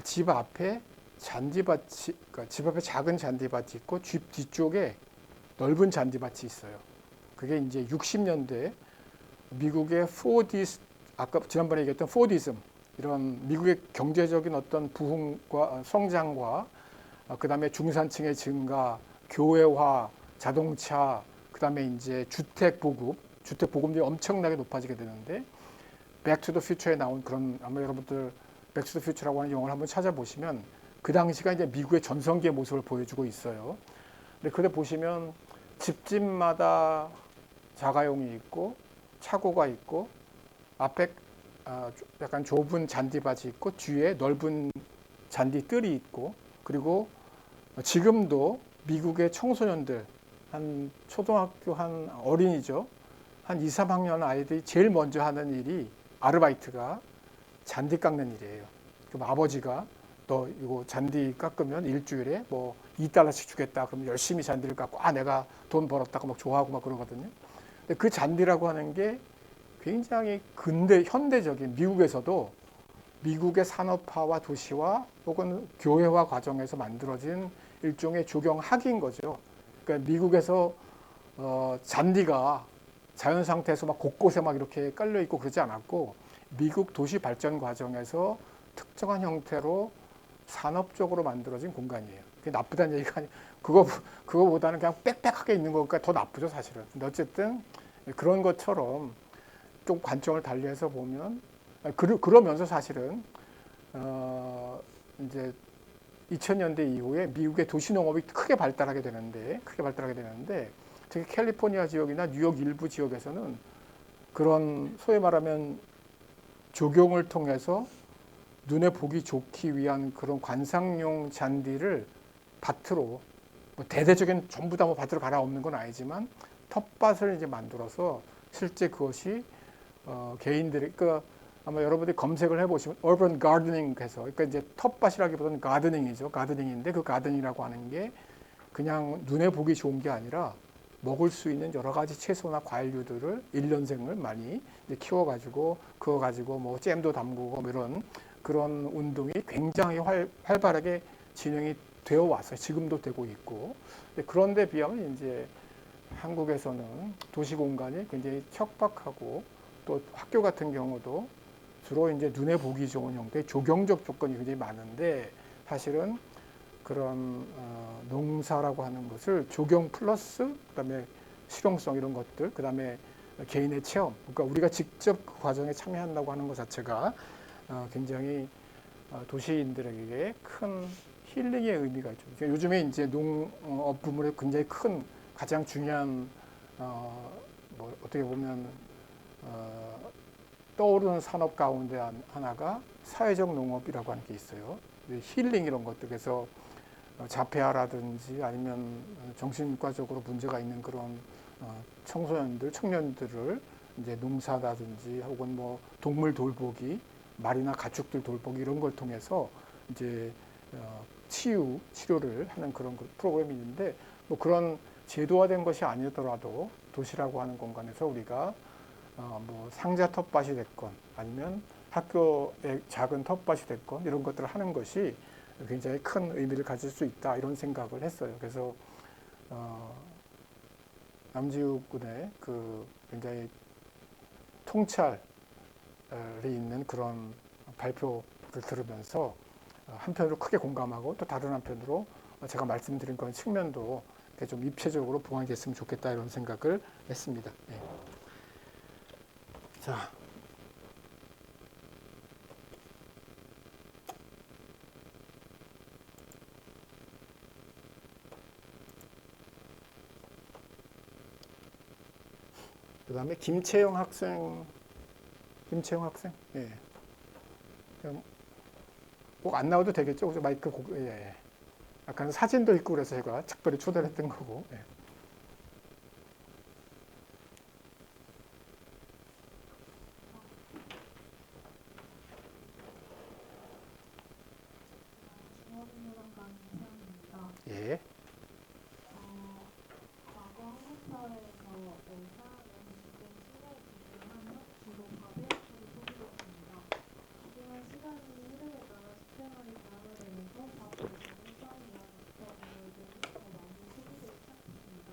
A: 집 앞에 잔디밭이 그러니까 집 앞에 작은 잔디밭이 있고 집 뒤쪽에 넓은 잔디밭이 있어요. 그게 이제 60년대 미국의 포디스 아까 지난번에 얘기했던 포디즘 이런 미국의 경제적인 어떤 부흥과 성장과 그다음에 중산층의 증가, 교회화, 자동차, 그다음에 이제 주택 보급률이 엄청나게 높아지게 되는데 백투더 퓨처에 나온 그런 아마 여러분들 백투더 퓨처라고 하는 영화를 한번 찾아보시면 그 당시가 이제 미국의 전성기의 모습을 보여주고 있어요. 근데 그때 보시면 집집마다 자가용이 있고 차고가 있고 앞에 약간 좁은 잔디밭이 있고 뒤에 넓은 잔디뜰이 있고 그리고 지금도 미국의 청소년들 한 초등학교 한 어린이죠. 한 2, 3학년 아이들이 제일 먼저 하는 일이 아르바이트가 잔디 깎는 일이에요. 그럼 아버지가 너 이거 잔디 깎으면 일주일에 뭐 $2씩 주겠다. 그럼 열심히 잔디를 깎고 내가 돈 벌었다고 막 좋아하고 막 그러거든요. 근데 그 잔디라고 하는 게 굉장히 현대적인 미국에서도 미국의 산업화와 도시화 혹은 교회화 과정에서 만들어진 일종의 조경학인 거죠. 그러니까 미국에서 잔디가 자연 상태에서 막 곳곳에 막 이렇게 깔려 있고 그러지 않았고 미국 도시 발전 과정에서 특정한 형태로 산업적으로 만들어진 공간이에요. 그게 나쁘다는 얘기가 아니에요. 그거보다는 그냥 빽빽하게 있는 거니까 더 나쁘죠, 사실은. 근데 어쨌든 그런 것처럼 좀 관점을 달리해서 보면 그러면서 사실은 이제 2000년대 이후에 미국의 도시 농업이 크게 발달하게 되는데 특히 캘리포니아 지역이나 뉴욕 일부 지역에서는 그런 소위 말하면 조경을 통해서 눈에 보기 좋기 위한 그런 관상용 잔디를 밭으로 대대적인 전부 다 밭으로 갈아엎는 건 아니지만 텃밭을 이제 만들어서 실제 그것이 개인들이 그러니까 아마 여러분들이 검색을 해보시면 urban gardening 해서 그러니까 이제 텃밭이라기보다는 가드닝이죠. 가드닝인데 그 가드닝이라고 하는 게 그냥 눈에 보기 좋은 게 아니라 먹을 수 있는 여러 가지 채소나 과일류들을 1년생을 많이 키워가지고 그거 가지고 뭐 잼도 담그고 뭐 이런 그런 운동이 굉장히 활발하게 진행이 되어 왔어요. 지금도 되고 있고. 그런데 비하면 이제 한국에서는 도시 공간이 굉장히 척박하고 또 학교 같은 경우도 주로 이제 눈에 보기 좋은 형태의 조경적 조건이 굉장히 많은데 사실은 그런 농사라고 하는 것을 조경 플러스 그다음에 실용성 이런 것들 그다음에 개인의 체험 그러니까 우리가 직접 그 과정에 참여한다고 하는 것 자체가 굉장히 도시인들에게 큰 힐링의 의미가 있죠. 그러니까 요즘에 이제 농업 부문의 굉장히 큰 가장 중요한 뭐 어떻게 보면 떠오르는 산업 가운데 하나가 사회적 농업이라고 하는 게 있어요. 힐링 이런 것들 그래서 자폐아라든지 아니면 정신과적으로 문제가 있는 그런 청소년들, 청년들을 이제 농사라든지 혹은 뭐 동물 돌보기, 말이나 가축들 돌보기 이런 걸 통해서 이제 치료를 하는 그런 프로그램이 있는데 뭐 그런 제도화된 것이 아니더라도 도시라고 하는 공간에서 우리가 뭐 상자 텃밭이 됐건 아니면 학교의 작은 텃밭이 됐건 이런 것들을 하는 것이 굉장히 큰 의미를 가질 수 있다 이런 생각을 했어요. 그래서 남지우군의 그 굉장히 통찰이 있는 그런 발표를 들으면서 한편으로 크게 공감하고 또 다른 한편으로 제가 말씀드린 그런 측면도 좀 입체적으로 보완이 됐으면 좋겠다 이런 생각을 했습니다. 예. 자, 그 다음에 김채영 학생, 예. 꼭 안 나와도 되겠죠? 그래서 마이크 예, 예. 약간 사진도 있고 그래서 제가 특별히 초대를 했던 거고. 예. 예.
C: 과거 한국사회에서 사람은 주된 신뢰에 집중하며 주로 과대학술을 소비했습니다. 하지만 시간이 흐름에 따라 식생활이 다양화되면서 과거 전문성 이하부터 인물들이 더 많이 소비되기 시작했습니다.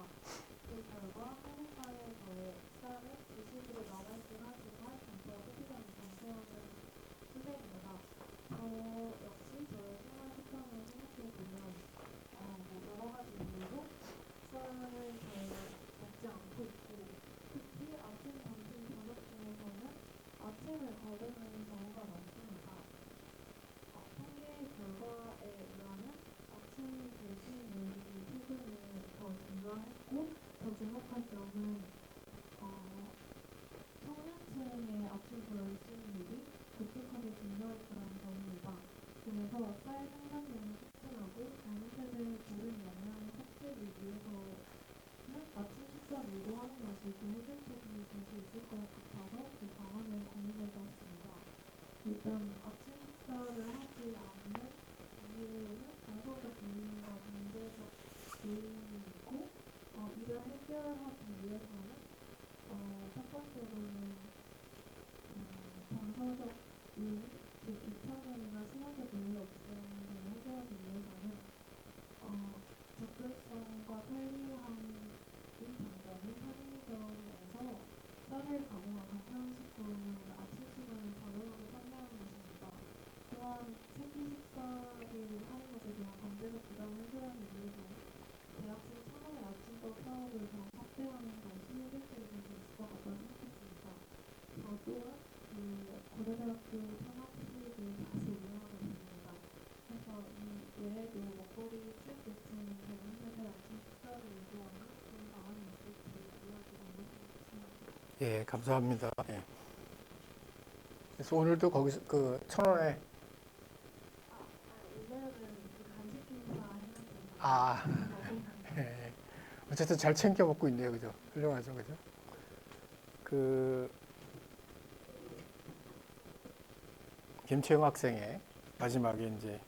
C: 그 결과 한국 사회에서의 식사는 지식으로 남아있긴 하지만 점차 소비량이 감소하는 추세입니다. 저 역시 저의 생활 패턴을 생각해보면 여러 가지 이유로 식사를 잘 먹지 않고 있고 특히 아침, 점심, 저녁 중에서는 아침을 거르는 경우가 많습니다. 통계 결과에 의하면 아침 대신요리 퇴근을 더 증가했고 더 주목할 점은 청년층의 아침 결심률이 급격하게 증가했다는 점입니다. 그래서 쌀 생산량이 촉진하고 젊은 세대의 고른 영양을 섭취하기 위해서는 아침 식사를 유도하는 것이 더 효율적이 될 수 있을 것 같아서 그 방안을 고민해보았습니다. 일단 아침 식사를 하지 않는 이유는 정서적 요인과 문제적 요인이 있고 이를 해결하기 위해서는 첫 번째로는 정서적 요인, 즉 귀찮음이나 시간적 여유 없음을 해결하기 위해서는 접근성과 편리함인 장점인 편의점에서 쌀을 가공한 간편식품을 아침 시간에 저렴하게 판매하는 것입니다. 또한 세끼 식사를 하는 것에 대한 경제적 부담을 해소하기 위해서 대학생 1,000원의 아침밥 사업을 더 확대하는 것이 효율적이 될 수 있을 것 같다고 생각했습니다. 저 또한 고려대학교 창업식을 다시 운영하고 있습니다. 그래서 이 외에도 먹거리 쭉 뱉는 젊은 세대 아침 식사를 유도하는 그런 방안이 있을지 이야기 나눠보고 싶습니다.
A: 예, 감사합니다. 예. 그래서 오늘도 거기서 그 1,000원에
C: 오늘은 그 간식 행사 해놨어요.
A: 아, 예. 어쨌든 잘 챙겨 먹고 있네요, 그죠? 훌륭하죠, 그죠? 그 김채영 학생의 마지막에 이제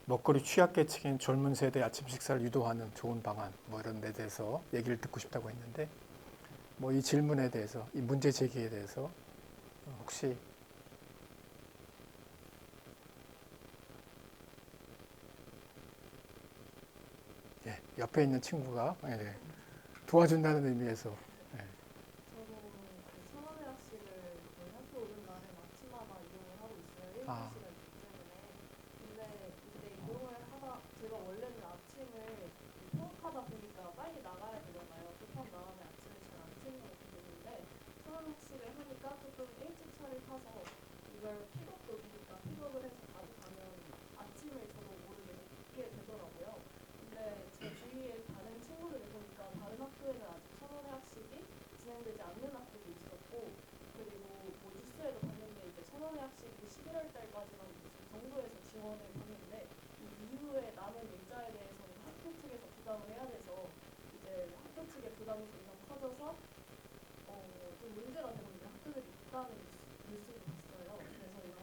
A: 먹거리 취약계층인 젊은 세대 아침 식사를 유도하는 좋은 방안 뭐 이런 데 대해서 얘기를 듣고 싶다고 했는데 뭐 이 질문에 대해서 이 문제 제기에 대해서 혹시 예, 옆에 있는 친구가 예, 도와준다는 의미에서 예.
C: 저도 그 천원의 학식을 거의 학교 오는 날에 아침마다 이용을 하고 있어요. 1,
A: 아.
C: 2시간 있기 때문에. 근데 이때 이용을 하다 제가 원래는 아침을 통학하다 보니까 빨리 나가야 되잖아요. 급한 마음에 아침을 잘 안 챙겨 먹게 되는데 천원 학식을 하니까 조금 일찍 차를 타서 이걸 픽업도 되니까 픽업을 해서 가져가면 아침을 저도 모르게 먹게 되더라고요. 근데 제 주위에 다른 친구들을 보니까 다른 학교에는 아직 천원의 학식이 진행되지 않는 학교도 있었고 그리고 뭐 뉴스에도 봤는데 이제 천원의 학식이 11월 달까지만 정부에서 지원을 받는데 이 이후에 남은 일자에 대해서는 학교 측에서 부담을 해야 돼서 이제 학교 측의 부담이 점점 커져서 좀 문제가 되고 있는 학교들이 있다는 뉴스도 봤어요. 그래서 이런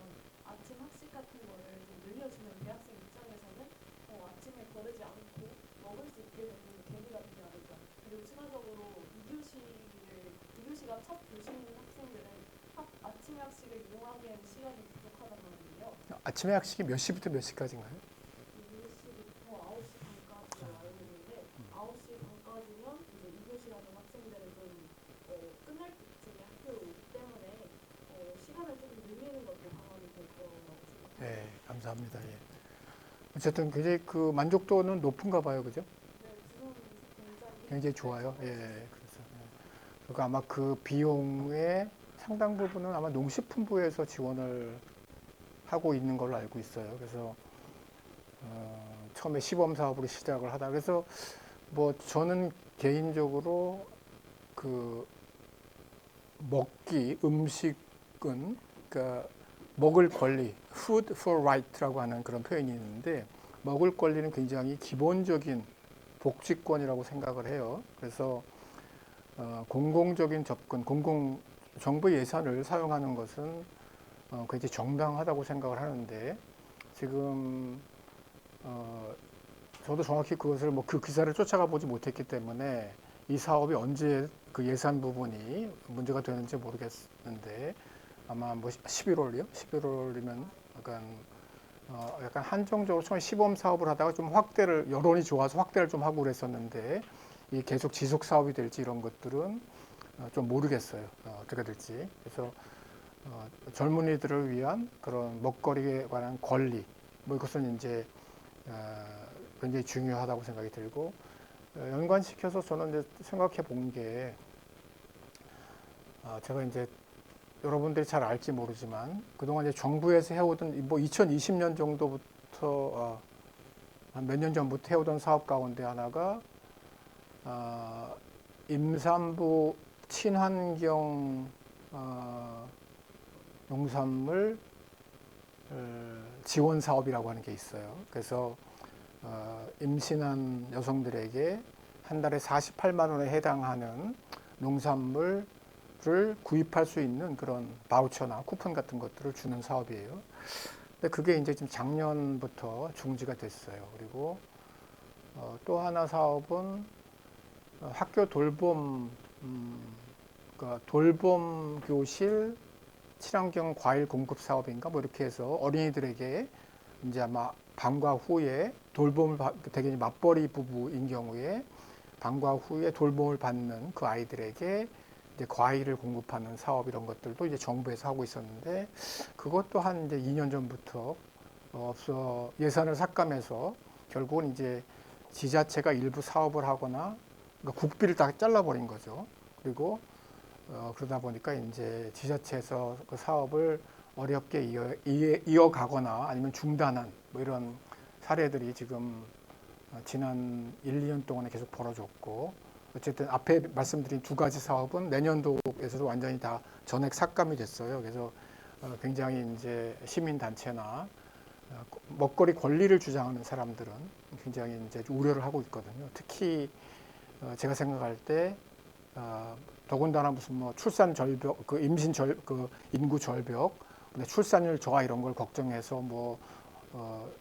C: 아침 학식 같은 거를 좀 늘려주면 대학생 입장에서는 아침에 거르지 않고 먹을 수 있게 되는 계기가 되지 않을까. 그리고 추가적으로 2교시가 첫 교시인 학생들은 아침 학식을 이용하기에는 시간이 부족하단 말이에요.
A: 아침에 학식이 몇 시부터 몇 시까지인가요?
C: 2시부터 9시 반까지로 알고 있는데 9시 반까지면 이제 2교시 하는 학생들이
A: 합니다. 예. 어쨌든 굉장히 그 만족도는 높은가 봐요, 그죠?
C: 네, 지금 굉장히
A: 굉장히 좋아요. 예, 그래서 그리고 아마 그 비용의 상당 부분은 아마 농식품부에서 지원을 하고 있는 걸로 알고 있어요. 그래서 처음에 시범 사업으로 시작을 하다 그래서 뭐 저는 개인적으로 그 먹기 음식은 그러니까 먹을 권리, food for right라고 하는 그런 표현이 있는데 먹을 권리는 굉장히 기본적인 복지권이라고 생각을 해요. 그래서 공공적인 접근, 정부 예산을 사용하는 것은 굉장히 정당하다고 생각을 하는데 지금 저도 정확히 그것을 뭐 그 기사를 쫓아가 보지 못했기 때문에 이 사업이 언제 그 예산 부분이 문제가 되는지 모르겠는데 아마 뭐 11월이요? 11월이면 약간 한정적으로 처음에 시범 사업을 하다가 좀 확대를 여론이 좋아서 확대를 좀 하고 그랬었는데 이 계속 지속 사업이 될지 이런 것들은 좀 모르겠어요. 어떻게 될지. 그래서 젊은이들을 위한 그런 먹거리에 관한 권리 뭐 이것은 이제 굉장히 중요하다고 생각이 들고 연관시켜서 저는 이제 생각해 본 게 제가 이제 여러분들이 잘 알지 모르지만 그동안 이제 정부에서 해오던 뭐 2020년 정도부터 한 몇 년 전부터 해오던 사업 가운데 하나가 임산부 친환경 농산물 지원 사업이라고 하는 게 있어요. 그래서 임신한 여성들에게 한 달에 48만 원에 해당하는 농산물을 구입할 수 있는 그런 바우처나 쿠폰 같은 것들을 주는 사업이에요. 근데 그게 이제 지금 작년부터 중지가 됐어요. 그리고 또 하나 사업은 학교 돌봄, 그러니까 돌봄 교실 친환경 과일 공급 사업인가 뭐 이렇게 해서 어린이들에게 이제 아마 방과 후에 돌봄을 되게 맞벌이 부부인 경우에 방과 후에 돌봄을 받는 그 아이들에게 이제 과일을 공급하는 사업 이런 것들도 이제 정부에서 하고 있었는데 그것도 한 이제 2년 전부터 예산을 삭감해서 결국은 이제 지자체가 일부 사업을 하거나 그러니까 국비를 다 잘라버린 거죠. 그리고 그러다 보니까 이제 지자체에서 그 사업을 어렵게 이어가거나 아니면 중단한 뭐 이런 사례들이 지금 지난 1, 2년 동안에 계속 벌어졌고 어쨌든 앞에 말씀드린 두 가지 사업은 내년도에서도 완전히 다 전액 삭감이 됐어요. 그래서 굉장히 이제 시민단체나 먹거리 권리를 주장하는 사람들은 굉장히 이제 우려를 하고 있거든요. 특히 제가 생각할 때 더군다나 무슨 뭐 출산 절벽, 그 임신 그 인구 절벽, 출산율 저하 이런 걸 걱정해서 뭐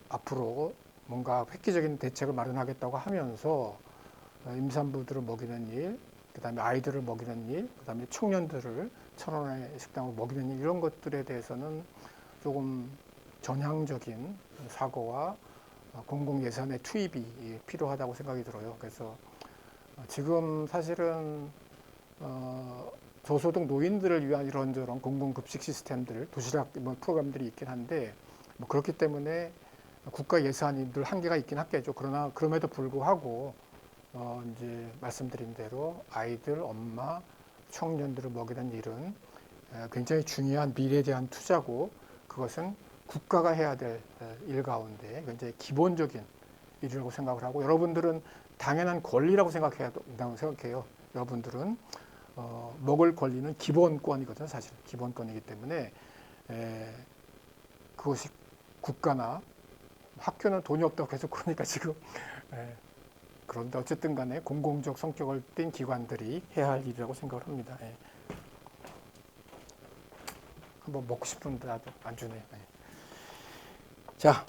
A: 앞으로 뭔가 획기적인 대책을 마련하겠다고 하면서 임산부들을 먹이는 일, 그다음에 아이들을 먹이는 일, 그다음에 청년들을 1,000원의 식당으로 먹이는 일 이런 것들에 대해서는 조금 전향적인 사고와 공공 예산의 투입이 필요하다고 생각이 들어요. 그래서 지금 사실은 저소득 노인들을 위한 이런저런 공공급식 시스템들, 도시락 뭐 프로그램들이 있긴 한데 뭐 그렇기 때문에 국가 예산이 늘 한계가 있긴 하겠죠. 그러나 그럼에도 불구하고 이제 말씀드린 대로 아이들, 엄마, 청년들을 먹이는 일은 굉장히 중요한 미래에 대한 투자고 그것은 국가가 해야 될 일 가운데 굉장히 기본적인 일이라고 생각을 하고 여러분들은 당연한 권리라고 생각해요. 여러분들은 먹을 권리는 기본권이거든요. 사실 기본권이기 때문에 그것이 국가나 학교는 돈이 없다고 계속 그러니까 지금 그런데 어쨌든 간에 공공적 성격을 띤 기관들이 해야 할 일이라고 생각을 합니다. 한번 먹고 싶은데 나도 안 주네요. 자,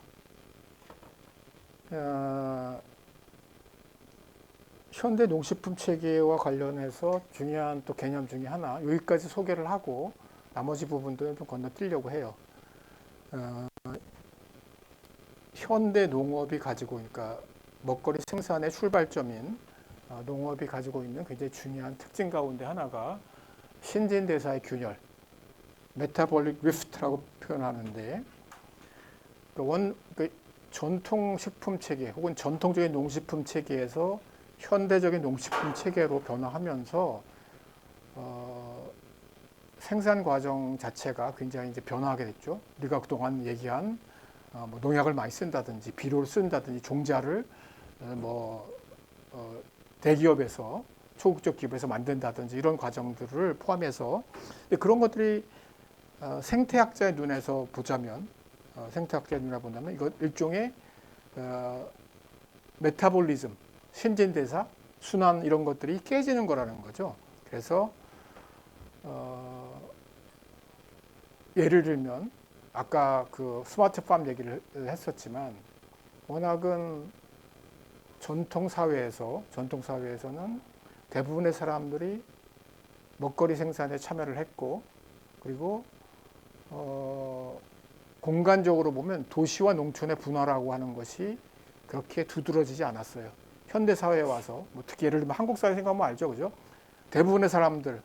A: 현대 농식품 체계와 관련해서 중요한 또 개념 중에 하나 여기까지 소개를 하고 나머지 부분들은 좀 건너뛰려고 해요. 현대 농업이 가지고 그러니까 먹거리 생산의 출발점인 농업이 가지고 있는 굉장히 중요한 특징 가운데 하나가 신진대사의 균열, 메타볼릭 리프트라고 표현하는데 그 전통 식품 체계 혹은 전통적인 농식품 체계에서 현대적인 농식품 체계로 변화하면서 생산 과정 자체가 굉장히 이제 변화하게 됐죠. 우리가 그동안 얘기한 뭐 농약을 많이 쓴다든지 비료를 쓴다든지 종자를 대기업에서 초국적 기업에서 만든다든지 이런 과정들을 포함해서 그런 것들이 생태학자의 눈에서 보자면 이거 일종의 메타볼리즘, 신진대사, 순환 이런 것들이 깨지는 거라는 거죠. 그래서 예를 들면 아까 그 스마트팜 얘기를 했었지만 워낙은 전통 사회에서는 대부분의 사람들이 먹거리 생산에 참여를 했고 그리고 공간적으로 보면 도시와 농촌의 분화라고 하는 것이 그렇게 두드러지지 않았어요. 현대 사회에 와서 뭐 특히 예를 들면 한국 사회 생각하면 알죠, 그죠? 대부분의 사람들은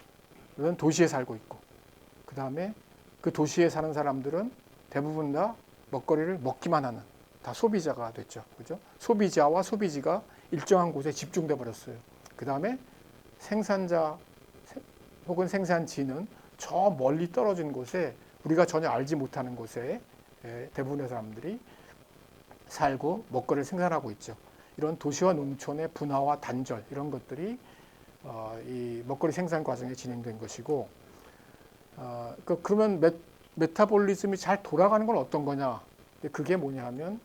A: 도시에 살고 있고 그 다음에 그 도시에 사는 사람들은 대부분 다 먹거리를 먹기만 하는 다 소비자가 됐죠, 그죠? 소비자와 소비지가 일정한 곳에 집중돼 버렸어요. 그 다음에 생산자 혹은 생산지는 저 멀리 떨어진 곳에 우리가 전혀 알지 못하는 곳에 대부분의 사람들이 살고 먹거리를 생산하고 있죠. 이런 도시와 농촌의 분화와 단절 이런 것들이 이 먹거리 생산 과정에 진행된 것이고 그러면 메타볼리즘이 잘 돌아가는 건 어떤 거냐? 그게 뭐냐 하면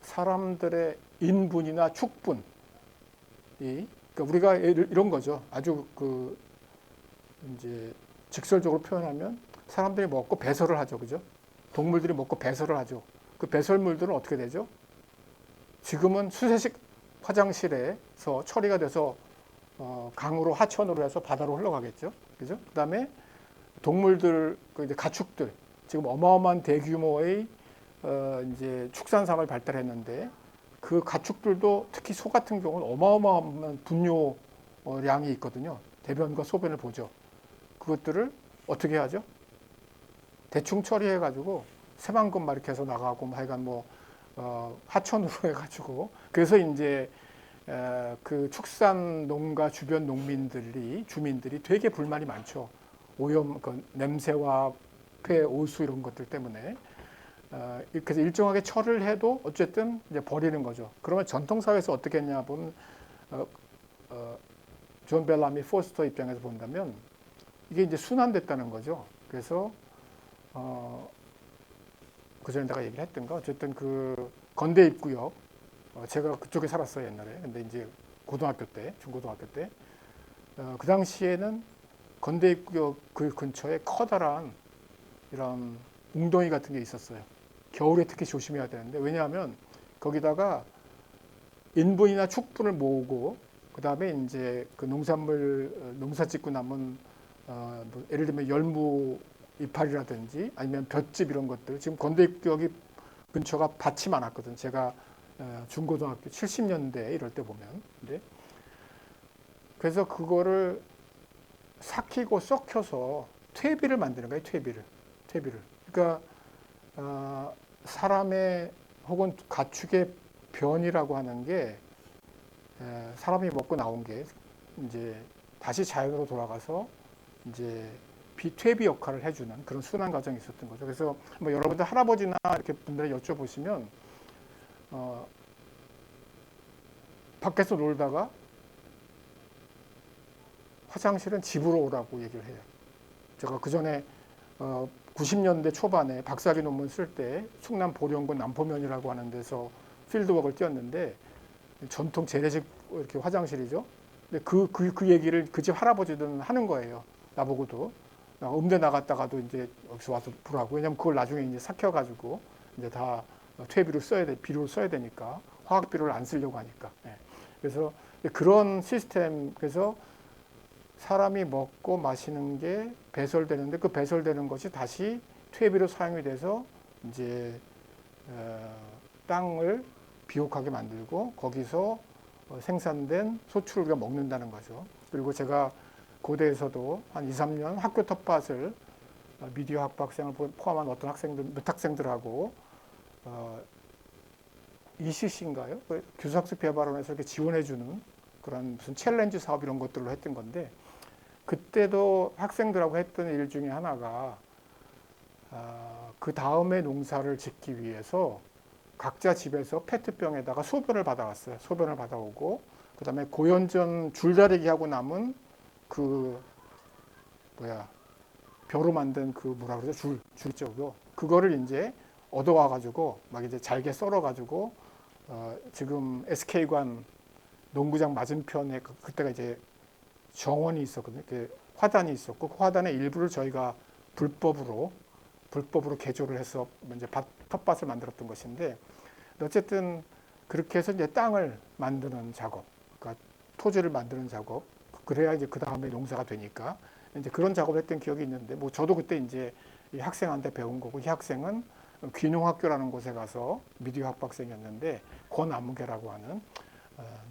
A: 사람들의 인분이나 축분이 그러니까 우리가 이런 거죠. 아주 그 이제 직설적으로 표현하면 사람들이 먹고 배설을 하죠, 그죠? 동물들이 먹고 배설을 하죠. 그 배설물들은 어떻게 되죠? 지금은 수세식 화장실에서 처리가 돼서 강으로 하천으로 해서 바다로 흘러가겠죠, 그죠? 그다음에 동물들, 이제 가축들 지금 어마어마한 대규모의 이제 축산산업이 발달했는데 그 가축들도 특히 소 같은 경우는 어마어마한 분뇨량이 있거든요. 대변과 소변을 보죠. 그것들을 어떻게 하죠? 대충 처리해가지고 새만금 막 이렇게 해서 나가고 하여간 하천으로 해가지고 그래서 이제 그 축산 농가 주변 주민들이 되게 불만이 많죠. 오염, 그 냄새와 폐, 오수 이런 것들 때문에. 그래서 일정하게 처리를 해도 어쨌든 이제 버리는 거죠. 그러면 전통사회에서 어떻게 했냐 보면 존 벨라미 포스터 입장에서 본다면 이게 이제 순환됐다는 거죠. 그래서 그 전에 내가 얘기를 했던가 어쨌든 그 건대 입구역 제가 그쪽에 살았어요 옛날에. 근데 이제 중고등학교 때 그 당시에는 건대 입구역 그 근처에 커다란 이런 웅덩이 같은 게 있었어요. 겨울에 특히 조심해야 되는데 왜냐하면 거기다가 인분이나 축분을 모으고 그 다음에 이제 그 농사 짓고 남은 예를 들면 열무 이파리라든지 아니면 볏짚 이런 것들 지금 건대입구역이 근처가 밭이 많았거든. 제가 중고등학교 70년대 이럴 때 보면. 근데 그래서 그거를 삭히고 썩혀서 퇴비를 만드는 거예요. 퇴비를. 그러니까 사람의 혹은 가축의 변이라고 하는 게 사람이 먹고 나온 게 이제 다시 자연으로 돌아가서 이제 퇴비 역할을 해주는 그런 순환 과정이 있었던 거죠. 그래서 뭐 여러분들 할아버지나 이렇게 분들에 여쭤보시면 밖에서 놀다가 화장실은 집으로 오라고 얘기를 해요. 제가 그 전에 90년대 초반에 박사학위 논문 쓸 때 충남 보령군 남포면이라고 하는 데서 필드워크를 뛰었는데 전통 재래식 이렇게 화장실이죠. 근데 그 얘기를 그 집 할아버지들은 하는 거예요. 나보고도. 음대 나갔다가도 이제 여기서 와서 보라고. 왜냐면 그걸 나중에 이제 삭혀가지고 이제 다 퇴비로 비료를 써야 되니까. 화학 비료를 안 쓰려고 하니까. 예. 그래서 그런 시스템, 그래서 사람이 먹고 마시는 게 배설되는데 그 배설되는 것이 다시 퇴비로 사용이 돼서 이제 땅을 비옥하게 만들고 거기서 생산된 소출을 우리가 먹는다는 거죠. 그리고 제가 고대에서도 한 2, 3년 학교 텃밭을 미디어 학부 학생을 포함한 어떤 학생들, 몇 학생들하고 ECC인가요? 교수학습 비하발언에서 이렇게 지원해주는 그런 무슨 챌린지 사업 이런 것들로 했던 건데, 그때도 학생들하고 했던 일 중에 하나가 그 다음에 농사를 짓기 위해서 각자 집에서 페트병에다가 소변을 받아왔어요. 소변을 받아오고, 그 다음에 고연전 줄다리기 하고 남은 벼로 만든 뭐라 그러죠? 줄 있죠. 그거를 이제 얻어와가지고 막 이제 잘게 썰어가지고 지금 SK관 농구장 맞은편에 그때가 이제 정원이 있었거든요. 화단이 있었고, 그 화단의 일부를 저희가 불법으로 개조를 해서 이제 텃밭을 만들었던 것인데, 어쨌든 그렇게 해서 이제 땅을 만드는 작업, 그러니까 토지를 만드는 작업, 그래야 이제 그 다음에 농사가 되니까 이제 그런 작업을 했던 기억이 있는데, 뭐 저도 그때 이제 이 학생한테 배운 거고, 이 학생은 귀농학교라는 곳에 가서 미디어 학부학생이었는데, 권아무개라고 하는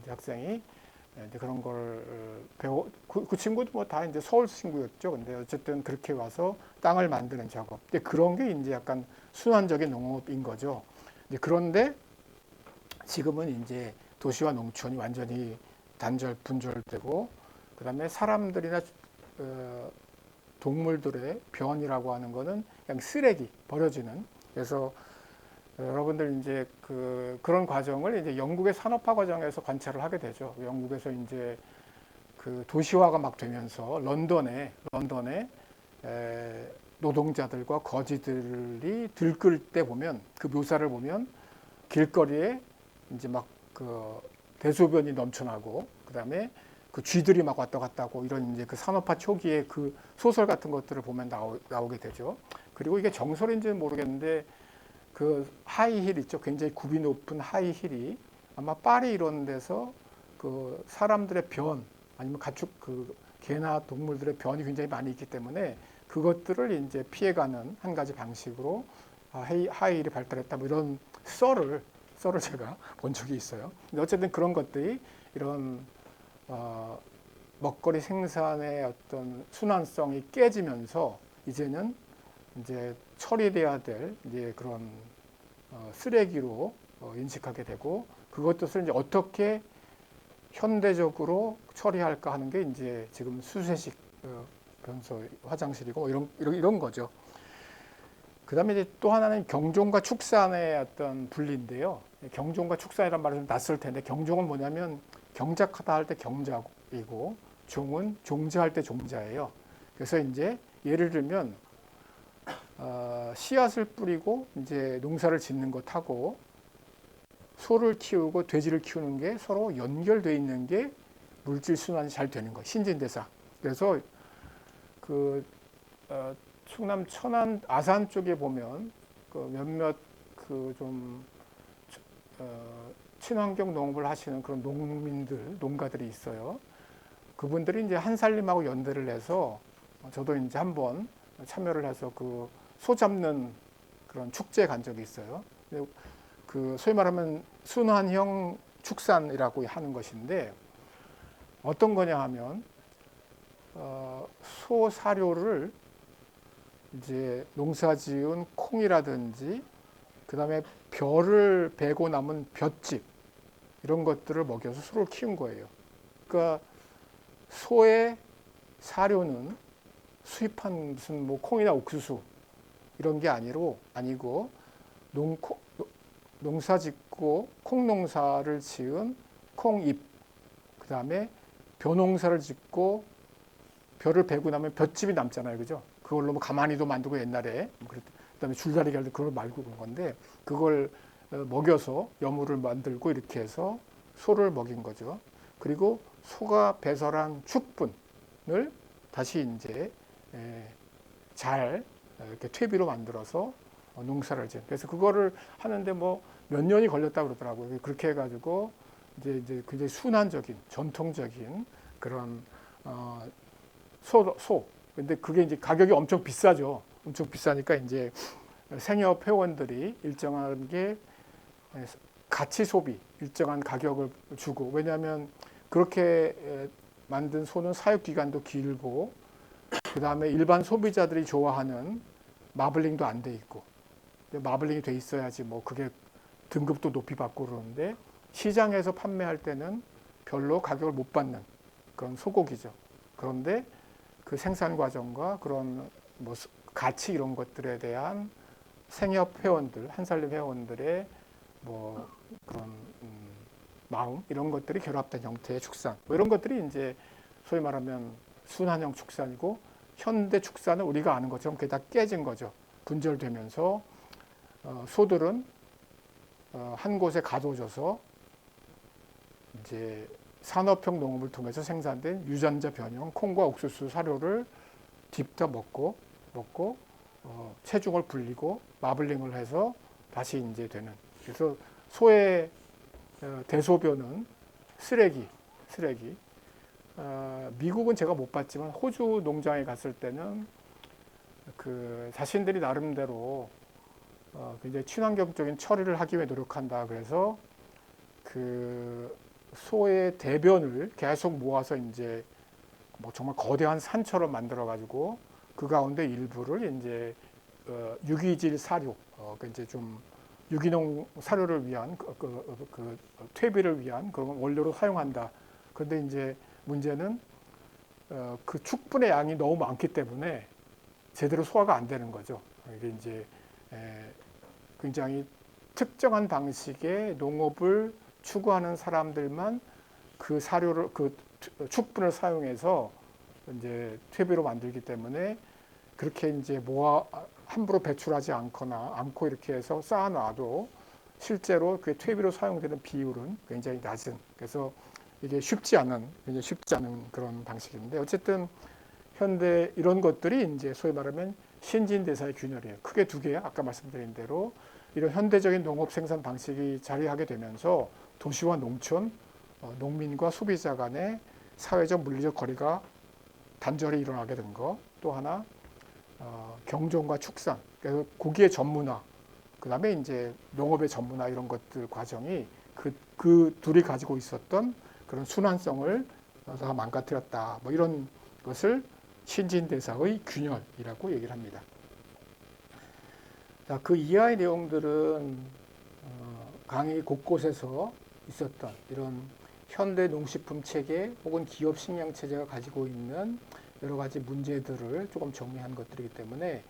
A: 이제 학생이 이제 그런 걸 그 친구도 뭐 다 이제 서울 친구였죠. 근데 어쨌든 그렇게 와서 땅을 만드는 작업. 근데 그런 게 이제 약간 순환적인 농업인 거죠. 이제 그런데 지금은 이제 도시와 농촌이 완전히 분절되고, 그다음에 사람들이나 동물들의 변이라고 하는 거는 그냥 쓰레기 버려지는. 그래서 여러분들 이제 그런 과정을 이제 영국의 산업화 과정에서 관찰을 하게 되죠. 영국에서 이제 그 도시화가 막 되면서 런던에 노동자들과 거지들이 들끓을 때 보면, 그 묘사를 보면 길거리에 이제 막 대소변이 넘쳐나고, 그다음에 그 쥐들이 막 왔다 갔다 하고, 이런 이제 그 산업화 초기의 그 소설 같은 것들을 보면 나오게 되죠. 그리고 이게 정설인지는 모르겠는데, 그 하이힐 있죠. 굉장히 굽이 높은 하이힐이 아마 파리 이런 데서 그 사람들의 변, 아니면 가축 개나 동물들의 변이 굉장히 많이 있기 때문에 그것들을 이제 피해가는 한 가지 방식으로 하이힐이 발달했다, 뭐 이런 썰을 제가 본 적이 있어요. 근데 어쨌든 그런 것들이 이런 먹거리 생산의 어떤 순환성이 깨지면서 이제는 이제 처리돼야 될 이제 그런 쓰레기로 인식하게 되고, 그것들을 이제 어떻게 현대적으로 처리할까 하는 게 이제 지금 수세식 변소 화장실이고 이런 거죠. 그다음에 이제 또 하나는 경종과 축산의 어떤 분리인데요. 경종과 축산이란 말은 낯설 텐데, 경종은 뭐냐면 경작하다 할 때 경작이고, 종은 종자할 때 종자예요. 그래서 이제 예를 들면 씨앗을 뿌리고 이제 농사를 짓는 것하고 소를 키우고 돼지를 키우는 게 서로 연결되어 있는 게 물질 순환이 잘 되는 거예요. 신진대사. 그래서 충남 천안 아산 쪽에 보면 몇몇 좀 친환경 농업을 하시는 그런 농가들이 있어요. 그분들이 이제 한살림하고 연대를 해서, 저도 이제 한번 참여를 해서 소 잡는 그런 축제에 간 적이 있어요. 소위 말하면 순환형 축산이라고 하는 것인데, 어떤 거냐 하면 소 사료를 이제 농사지은 콩이라든지, 그다음에 벼를 베고 남은 볏짚, 이런 것들을 먹여서 소를 키운 거예요. 그러니까 소의 사료는 수입한 무슨 뭐 콩이나 옥수수 이런 게 아니고 농사 짓고 콩농사를 지은 콩잎, 그다음에 벼농사를 짓고 벼를 베고 나면 볏짚이 남잖아요. 그죠? 그걸로 뭐 가마니도 만들고 옛날에, 그다음에 줄다리기 할 때 그걸 말고 그런 건데, 그걸 먹여서 여물을 만들고 이렇게 해서 소를 먹인 거죠. 그리고 소가 배설한 축분을 다시 이제 잘 이렇게 퇴비로 만들어서 농사를 지은. 그래서 그거를 하는데 뭐 몇 년이 걸렸다 그러더라고요. 그렇게 해가지고 이제 굉장히 순환적인 전통적인 그런 소. 근데 그게 이제 가격이 엄청 비싸죠. 엄청 비싸니까 이제 생협 회원들이 일정한 게 가치 소비, 일정한 가격을 주고, 왜냐하면 그렇게 만든 소는 사육 기간도 길고, 그 다음에 일반 소비자들이 좋아하는 마블링도 안 돼 있고, 마블링이 돼 있어야지 뭐 그게 등급도 높이 받고 그러는데, 시장에서 판매할 때는 별로 가격을 못 받는 그런 소고기죠. 그런데 그 생산 과정과 그런 뭐 가치 이런 것들에 대한 생협 회원들, 한살림 회원들의 뭐 그런 마음 이런 것들이 결합된 형태의 축산, 뭐 이런 것들이 이제 소위 말하면 순환형 축산이고, 현대 축산은 우리가 아는 것처럼 그게 다 깨진 거죠. 분절되면서 소들은 한 곳에 가둬져서 이제 산업형 농업을 통해서 생산된 유전자 변형 콩과 옥수수 사료를 딥다 먹고 체중을 불리고 마블링을 해서 다시 이제 되는. 그래서 소의 대소변은 쓰레기. 미국은 제가 못 봤지만 호주 농장에 갔을 때는 그 자신들이 나름대로 굉장히 친환경적인 처리를 하기 위해 노력한다. 그래서 그 소의 대변을 계속 모아서 이제 뭐 정말 거대한 산처럼 만들어 가지고 그 가운데 일부를 이제 유기질 사료, 이제 좀 유기농 사료를 위한 퇴비를 위한 그런 원료로 사용한다. 그런데 이제 문제는 그 축분의 양이 너무 많기 때문에 제대로 소화가 안 되는 거죠. 이게 이제 굉장히 특정한 방식의 농업을 추구하는 사람들만 그 사료를 그 축분을 사용해서 이제 퇴비로 만들기 때문에 그렇게 이제 함부로 배출하지 않고 이렇게 해서 쌓아놔도 실제로 그 퇴비로 사용되는 비율은 굉장히 낮은, 그래서 이게 굉장히 쉽지 않은 그런 방식인데, 어쨌든 현대 이런 것들이 이제 소위 말하면 신진대사의 균열이에요. 크게 두 개야. 아까 말씀드린 대로 이런 현대적인 농업 생산 방식이 자리하게 되면서 도시와 농촌, 농민과 소비자 간의 사회적 물리적 거리가 단절이 일어나게 된 거. 또 하나 경종과 축산, 그래서 고기의 전문화, 그 다음에 이제 농업의 전문화 이런 것들 과정이 그 둘이 가지고 있었던 그런 순환성을 다 망가뜨렸다. 뭐 이런 것을 신진대사의 균열이라고 얘기를 합니다. 자, 그 이하의 내용들은 강의 곳곳에서 있었던 이런 현대 농식품 체계 혹은 기업 식량 체제가 가지고 있는 여러 가지 문제들을 조금 정리한 것들이기 때문에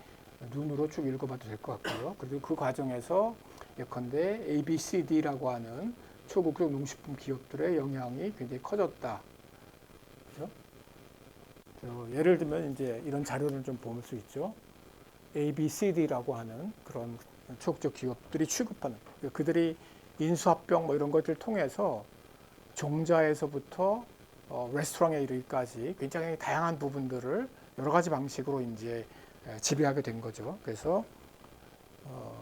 A: 눈으로 쭉 읽어봐도 될 것 같고요. 그리고 그 과정에서 예컨대 ABCD라고 하는 초국적 농식품 기업들의 영향이 굉장히 커졌다. 그렇죠? 예를 들면 이제 이런 자료를 좀 볼 수 있죠. ABCD라고 하는 그런 초국적 기업들이 취급하는, 그들이 인수합병 뭐 이런 것들을 통해서 종자에서부터 레스토랑에 이르기까지 굉장히 다양한 부분들을 여러 가지 방식으로 이제 지배하게 된 거죠. 그래서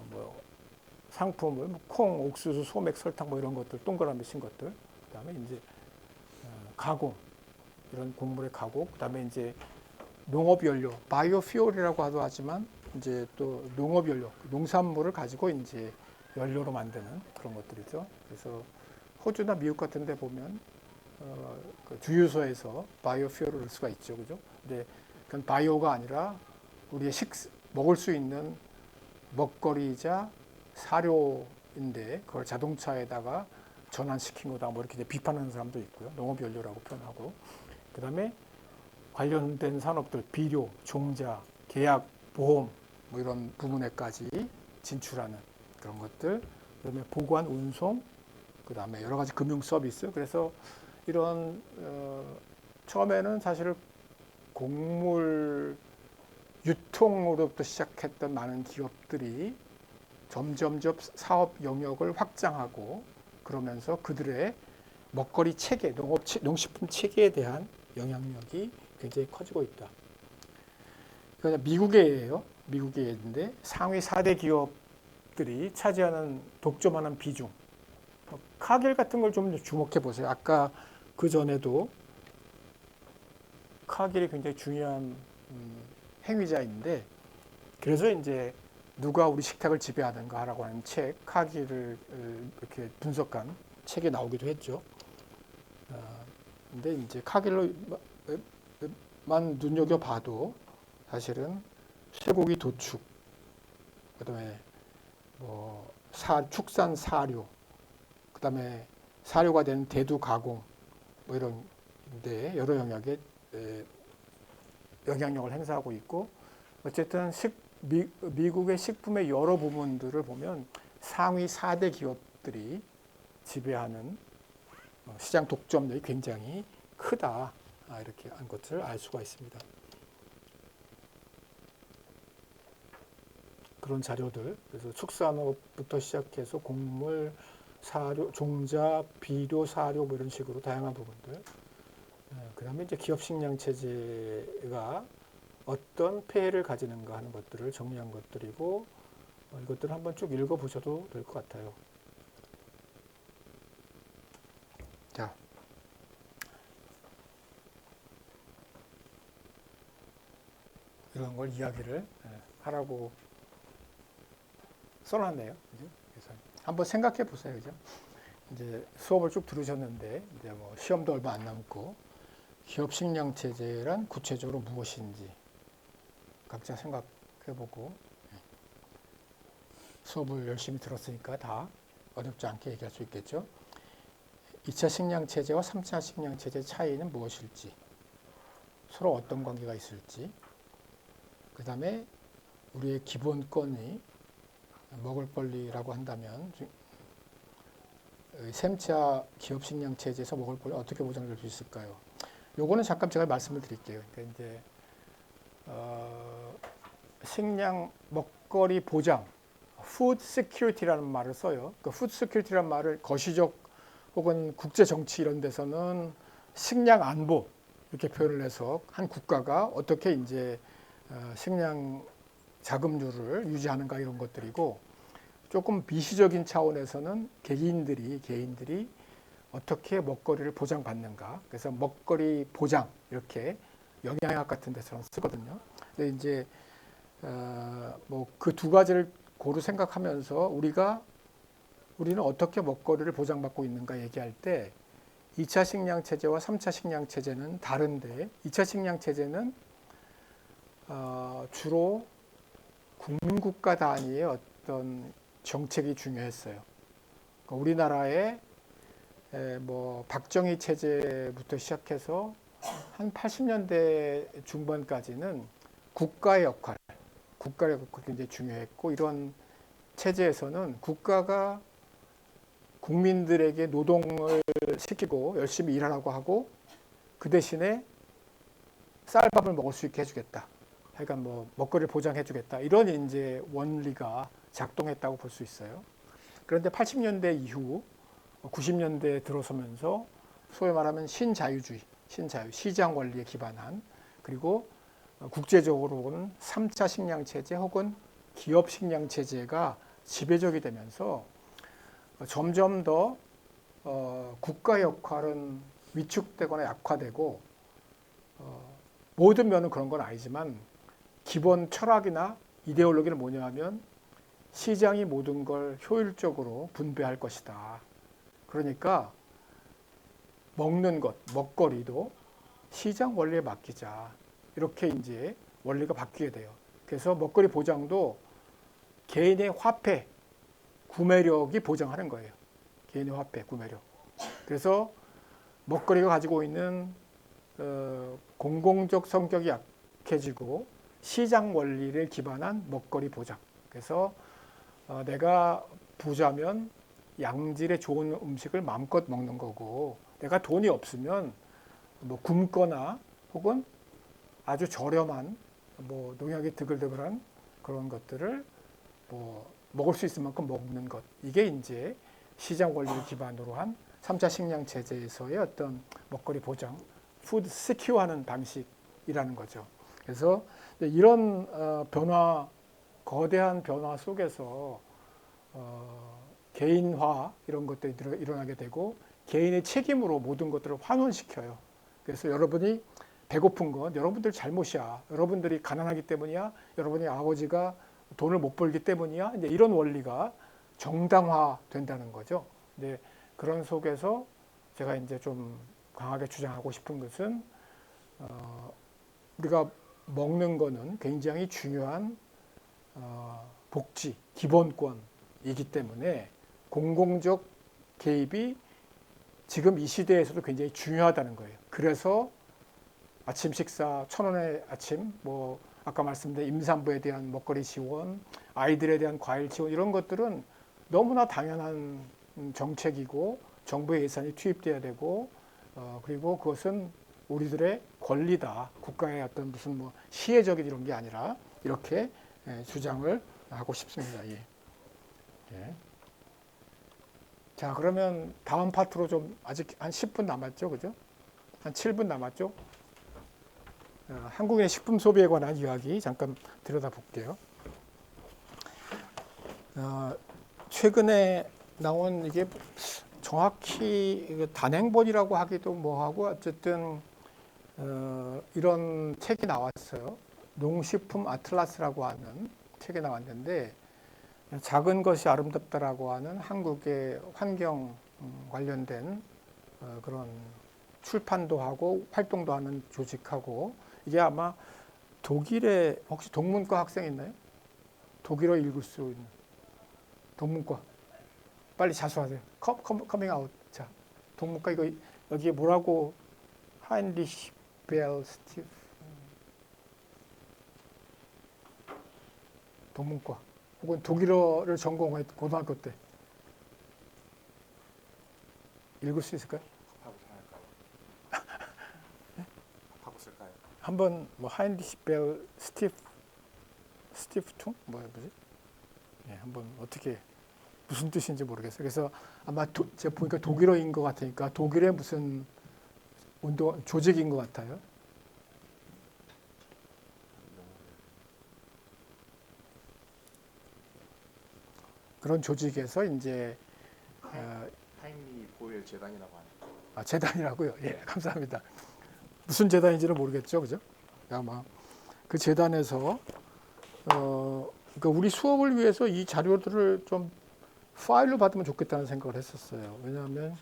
A: 뭐 상품을 콩, 옥수수, 소맥, 설탕 뭐 이런 것들, 동그라미 친 것들, 그다음에 이제 가공, 이런 곡물의 가공, 그다음에 이제 농업 연료, 바이오퓨얼이라고 하지만 이제 또 농업 연료, 농산물을 가지고 이제 연료로 만드는 그런 것들이죠. 그래서 호주나 미국 같은 데 보면 그 주유소에서 바이오퓨얼을 넣을 수가 있죠. 그죠? 근데 그건 바이오가 아니라 우리의 먹을 수 있는 먹거리이자 사료인데 그걸 자동차에다가 전환시킨 거다. 뭐 이렇게 비판하는 사람도 있고요. 농업연료라고 표현하고. 그 다음에 관련된 산업들, 비료, 종자, 계약, 보험, 뭐 이런 부문에까지 진출하는 그런 것들. 그 다음에 보관, 운송, 그 다음에 여러 가지 금융 서비스. 그래서 이런 처음에는 사실 곡물 유통으로부터 시작했던 많은 기업들이 점점점 사업 영역을 확장하고 그러면서 그들의 먹거리 체계, 농식품 체계에 대한 영향력이 굉장히 커지고 있다. 그러니까 미국에요. 미국인데 상위 4대 기업들이 차지하는 독점하는 비중. 카길 같은 걸 좀 주목해 보세요. 아까 그 전에도 카길이 굉장히 중요한 행위자인데, 그래서 이제 누가 우리 식탁을 지배하는가라고 하는 책, 카길을 이렇게 분석한 책이 나오기도 했죠. 근데 이제 카길로만 눈여겨봐도 사실은 쇠고기 도축, 그다음에 뭐 축산 사료, 그다음에 사료가 되는 대두 가공 뭐 이런 데 여러 영역에 영향력을 행사하고 있고, 어쨌든 미국의 식품의 여러 부문들을 보면 상위 4대 기업들이 지배하는 시장 독점력이 굉장히 크다, 이렇게 한 것을 알 수가 있습니다. 그런 자료들, 그래서 축산업부터 시작해서 곡물, 사료, 종자, 비료, 사료 뭐 이런 식으로 다양한 부분들. 그다음에 이제 기업 식량 체제가 어떤 폐해를 가지는가 하는 것들을 정리한 것들이고, 이것들을 한번 쭉 읽어보셔도 될 것 같아요. 자, 이런 걸 이야기를 하라고 써놨네요. 그죠? 그래서 한번 생각해 보세요. 그죠? 이제 수업을 쭉 들으셨는데, 이제 뭐 시험도 얼마 안 남고, 기업 식량 체제란 구체적으로 무엇인지 각자 생각해 보고, 수업을 열심히 들었으니까 다 어렵지 않게 얘기할 수 있겠죠. 2차 식량 체제와 3차 식량 체제의 차이는 무엇일지, 서로 어떤 관계가 있을지, 그 다음에 우리의 기본권이 먹을 권리라고 한다면 3차 기업 식량 체제에서 먹을 권리 어떻게 보장될 수 있을까요? 요거는 잠깐 제가 말씀을 드릴게요. 그러니까 이제 식량 먹거리 보장, food security라는 말을 써요. 그 food security라는 말을 거시적 혹은 국제 정치 이런 데서는 식량 안보 이렇게 표현을 해서 한 국가가 어떻게 이제 식량 자금률을 유지하는가 이런 것들이고, 조금 미시적인 차원에서는 개인들이 어떻게 먹거리를 보장받는가. 그래서 먹거리 보장 이렇게 영양학 같은 데서는 쓰거든요. 근데 이제 뭐 그 두 가지를 고루 생각하면서 우리는 어떻게 먹거리를 보장받고 있는가 얘기할 때 2차 식량 체제와 3차 식량 체제는 다른데, 2차 식량 체제는 주로 국민국가 단위의 어떤 정책이 중요했어요. 그러니까 우리나라의 뭐 박정희 체제부터 시작해서 한 80년대 중반까지는 국가의 역할이 굉장히 중요했고, 이런 체제에서는 국가가 국민들에게 노동을 시키고 열심히 일하라고 하고, 그 대신에 쌀밥을 먹을 수 있게 해주겠다. 그러니까 뭐 먹거리를 보장해주겠다. 이런 이제 원리가 작동했다고 볼 수 있어요. 그런데 80년대 이후 90년대에 들어서면서 소위 말하면 신자유주의, 시장 원리에 기반한, 그리고 국제적으로는 3차 식량 체제 혹은 기업 식량 체제가 지배적이 되면서 점점 더 국가 역할은 위축되거나 약화되고, 모든 면은 그런 건 아니지만 기본 철학이나 이데올로기는 뭐냐 하면 시장이 모든 걸 효율적으로 분배할 것이다. 그러니까 먹는 것, 먹거리도 시장 원리에 맡기자. 이렇게 이제 원리가 바뀌게 돼요. 그래서 먹거리 보장도 개인의 화폐, 구매력이 보장하는 거예요. 개인의 화폐, 구매력. 그래서 먹거리가 가지고 있는 공공적 성격이 약해지고 시장 원리를 기반한 먹거리 보장. 그래서 내가 부자면 양질의 좋은 음식을 마음껏 먹는 거고, 내가 돈이 없으면 뭐 굶거나 혹은 아주 저렴한 뭐 농약이 드글드글한 그런 것들을 뭐 먹을 수 있을 만큼 먹는 것. 이게 이제 시장 원리를 기반으로 한 3차 식량 체제에서의 어떤 먹거리 보장, 푸드 시큐어하는 방식이라는 거죠. 그래서 이런 거대한 변화 속에서 개인화 이런 것들이 일어나게 되고, 개인의 책임으로 모든 것들을 환원시켜요. 그래서 여러분이 배고픈 건 여러분들 잘못이야. 여러분들이 가난하기 때문이야. 여러분의 아버지가 돈을 못 벌기 때문이야. 이제 이런 원리가 정당화된다는 거죠. 근데 그런 속에서 제가 이제 좀 강하게 주장하고 싶은 것은 우리가 먹는 거는 굉장히 중요한 복지, 기본권이기 때문에 공공적 개입이 지금 이 시대에서도 굉장히 중요하다는 거예요. 그래서 아침 식사, 1,000원의 아침, 뭐 아까 말씀드린 임산부에 대한 먹거리 지원, 아이들에 대한 과일 지원 이런 것들은 너무나 당연한 정책이고 정부의 예산이 투입돼야 되고 그리고 그것은 우리들의 권리다. 국가의 어떤 무슨 뭐 시혜적인 이런 게 아니라 이렇게 주장을 하고 싶습니다. 예. 예. 자, 그러면 다음 파트로 좀 아직 한 10분 남았죠, 그죠? 한 7분 남았죠? 한국인의 식품 소비에 관한 이야기 잠깐 들여다볼게요. 최근에 나온 이게 정확히 단행본이라고 하기도 뭐하고 어쨌든 이런 책이 나왔어요. 농식품 아틀라스라고 하는 책이 나왔는데 작은 것이 아름답다라고 하는 한국의 환경 관련된 그런 출판도 하고 활동도 하는 조직하고 이게 아마 독일에 혹시 동문과 학생 있나요? 독일어 읽을 수 있는 동문과 빨리 자수하세요. 커밍 아웃. 자, 동문과 이거 여기에 뭐라고 하인리히 벨 스티프 동문과 혹은 독일어를 전공했 고등학교 때 읽을 수 있을까요?
D: 바꿨을까요?
A: 한번 뭐 하인리히 벨 스티프퉁 뭐지? 예, 한번 어떻게 무슨 뜻인지 모르겠어요. 그래서 아마 제가 보니까 독일어인 것 같으니까 독일의 무슨 운동 조직인 것 같아요. 그런 조직에서 이제
D: 하임리 보일 재단이라고 하는.
A: 재단이라고요. 예, 감사합니다. 무슨 재단인지는 모르겠죠, 그죠? 아마 그 재단에서 그러니까 우리 수업을 위해서 이 자료들을 좀 파일로 받으면 좋겠다는 생각을 했었어요. 왜냐하면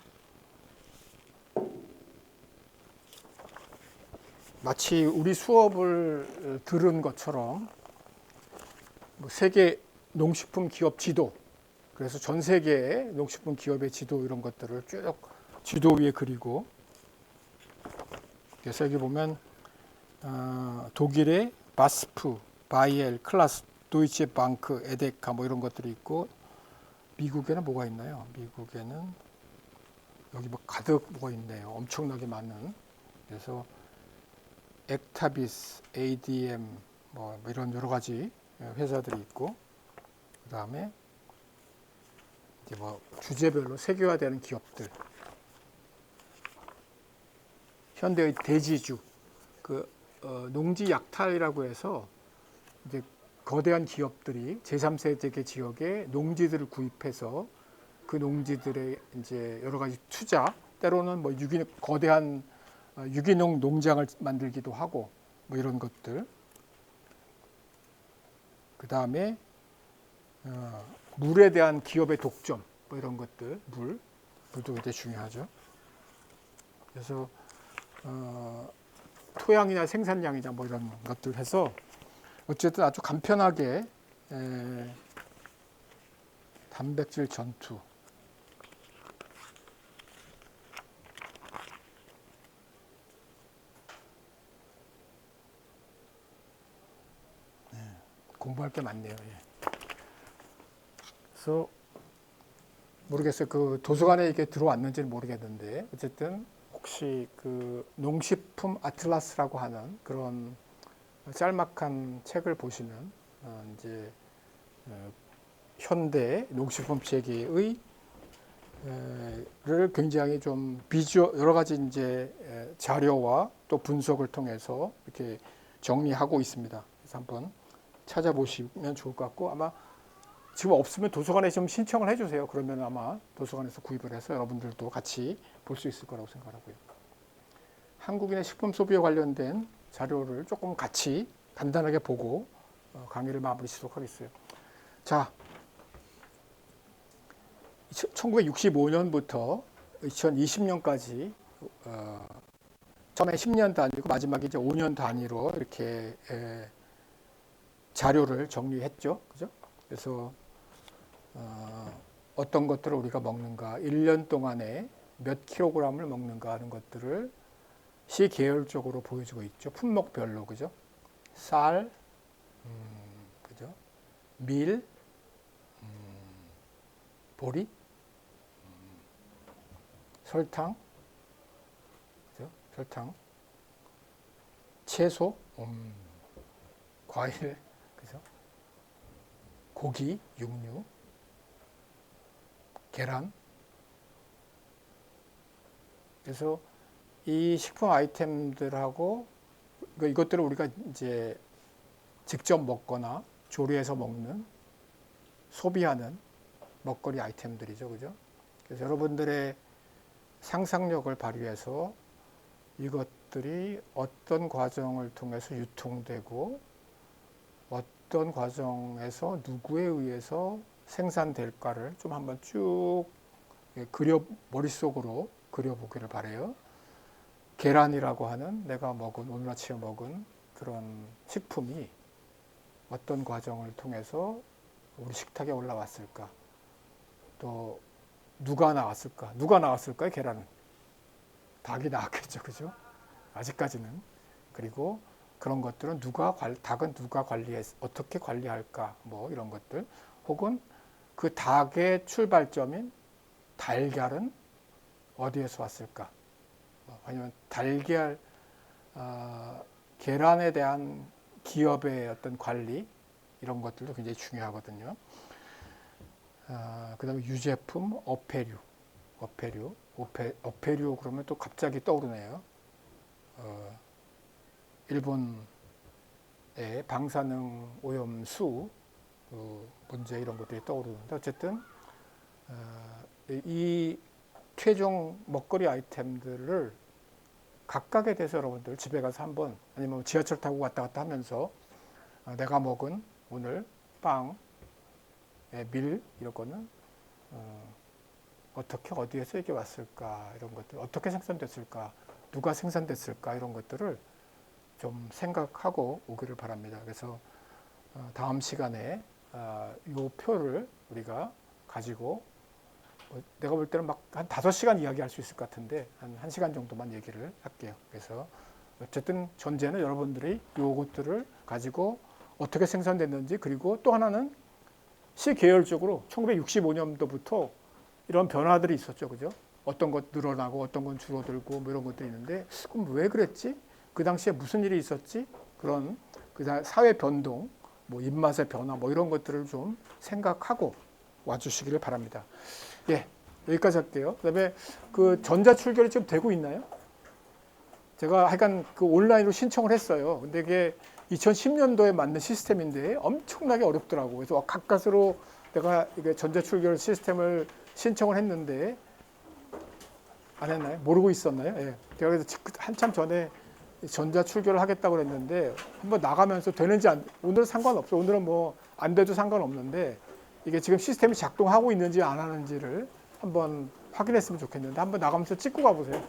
A: 마치 우리 수업을 들은 것처럼 뭐 세계 농식품 기업 지도, 그래서 전 세계의 농식품 기업의 지도 이런 것들을 쭉 지도 위에 그리고 그래서 여기 보면 독일의 바스프, 바이엘, 클라스, 도이체 방크, 에데카 뭐 이런 것들이 있고 미국에는 뭐가 있나요? 미국에는 여기 뭐 가득 뭐가 있네요. 엄청나게 많은. 그래서 액타비스, ADM 뭐 이런 여러 가지 회사들이 있고 그다음에 이제 뭐 주제별로 세계화되는 기업들. 현대의 대지주, 그 농지 약탈이라고 해서 이제 거대한 기업들이 제3세계 지역에 농지들을 구입해서 그 농지들의 이제 여러 가지 투자, 때로는 뭐 거대한 유기농 농장을 만들기도 하고 뭐 이런 것들. 그 다음에 물에 대한 기업의 독점, 뭐 이런 것들, 물도 굉장히 중요하죠. 그래서 토양이나 생산량이나 뭐 이런 것들 해서 어쨌든 아주 간편하게 단백질 전투. 공부할 게 많네요. 예. 그래서 모르겠어요. 그 도서관에 이게 들어왔는지는 모르겠는데 어쨌든 혹시 그 농식품 아틀라스라고 하는 그런 짤막한 책을 보시면 이제 현대 농식품 체계의 를 굉장히 좀 여러 가지 이제 자료와 또 분석을 통해서 이렇게 정리하고 있습니다. 그래서 한번 찾아보시면 좋을 것 같고 아마 지금 없으면 도서관에 좀 신청을 해주세요. 그러면 아마 도서관에서 구입을 해서 여러분들도 같이 볼 수 있을 거라고 생각하고요. 한국인의 식품 소비에 관련된 자료를 조금 같이 간단하게 보고 강의를 마무리 짓도록 하겠어요. 자, 1965년부터 2020년까지 처음에 10년 단위고 마지막에 이제 5년 단위로 이렇게 자료를 정리했죠. 그죠? 그래서 어떤 것들을 우리가 먹는가, 1년 동안에 몇 킬로그램을 먹는가 하는 것들을 시계열적으로 보여주고 있죠. 품목별로, 그죠? 쌀, 그죠? 밀, 보리, 설탕, 그죠? 설탕, 채소, 과일, 그죠? 고기, 육류, 계란. 그래서 이 식품 아이템들하고 이것들을 우리가 이제 직접 먹거나 조리해서 먹는, 소비하는 먹거리 아이템들이죠, 그죠? 그래서 여러분들의 상상력을 발휘해서 이것들이 어떤 과정을 통해서 유통되고 어떤 과정에서 누구에 의해서 생산될까를 좀 한번 쭉 머릿속으로 그려보기를 바래요. 계란이라고 하는 내가 먹은, 오늘 아침에 먹은 그런 식품이 어떤 과정을 통해서 우리 식탁에 올라왔을까? 또 누가 나왔을까? 누가 나왔을까요? 계란은 닭이 나왔겠죠, 그죠? 아직까지는. 그리고 그런 것들은 닭은 누가 어떻게 관리할까? 뭐 이런 것들. 혹은 그 닭의 출발점인 달걀은 어디에서 왔을까? 아니면 계란에 대한 기업의 어떤 관리, 이런 것들도 굉장히 중요하거든요. 그 다음에 유제품, 어패류 그러면 또 갑자기 떠오르네요. 일본의 방사능 오염수 문제, 이런 것들이 떠오르는데, 어쨌든 이 최종 먹거리 아이템들을 각각에 대해서 여러분들 집에 가서 한번, 아니면 지하철 타고 왔다 갔다 하면서 내가 먹은 오늘 빵, 밀, 이런 거는 어떻게 어디에서 이게 왔을까, 이런 것들 어떻게 생산됐을까, 누가 생산됐을까, 이런 것들을 좀 생각하고 오기를 바랍니다. 그래서 다음 시간에 이 표를 우리가 가지고, 내가 볼 때는 막 한 5시간 이야기할 수 있을 것 같은데 한 1시간 정도만 얘기를 할게요. 그래서 어쨌든 전제는 여러분들이 요것들을 가지고 어떻게 생산됐는지, 그리고 또 하나는 시계열적으로 1965년도부터 이런 변화들이 있었죠, 그죠? 어떤 것 늘어나고 어떤 건 줄어들고 뭐 이런 것들이 있는데, 그럼 왜 그랬지? 그 당시에 무슨 일이 있었지? 그런 사회 변동, 뭐 입맛의 변화, 뭐 이런 것들을 좀 생각하고 와주시기를 바랍니다. 예, 여기까지 할게요. 그다음에 그 전자출결이 지금 되고 있나요? 제가 하여간 그 온라인으로 신청을 했어요. 근데 이게 2010년도에 맞는 시스템인데 엄청나게 어렵더라고. 그래서 가까스로 내가 이게 전자출결 시스템을 신청을 했는데, 안 했나요? 모르고 있었나요? 예. 제가 그래서 한참 전에 전자출결을 하겠다고 그랬는데, 한번 나가면서 되는지 오늘은 상관없어. 오늘은 뭐 안 돼도 상관없는데, 이게 지금 시스템이 작동하고 있는지 안 하는지를 한번 확인했으면 좋겠는데, 한번 나가면서 찍고 가보세요.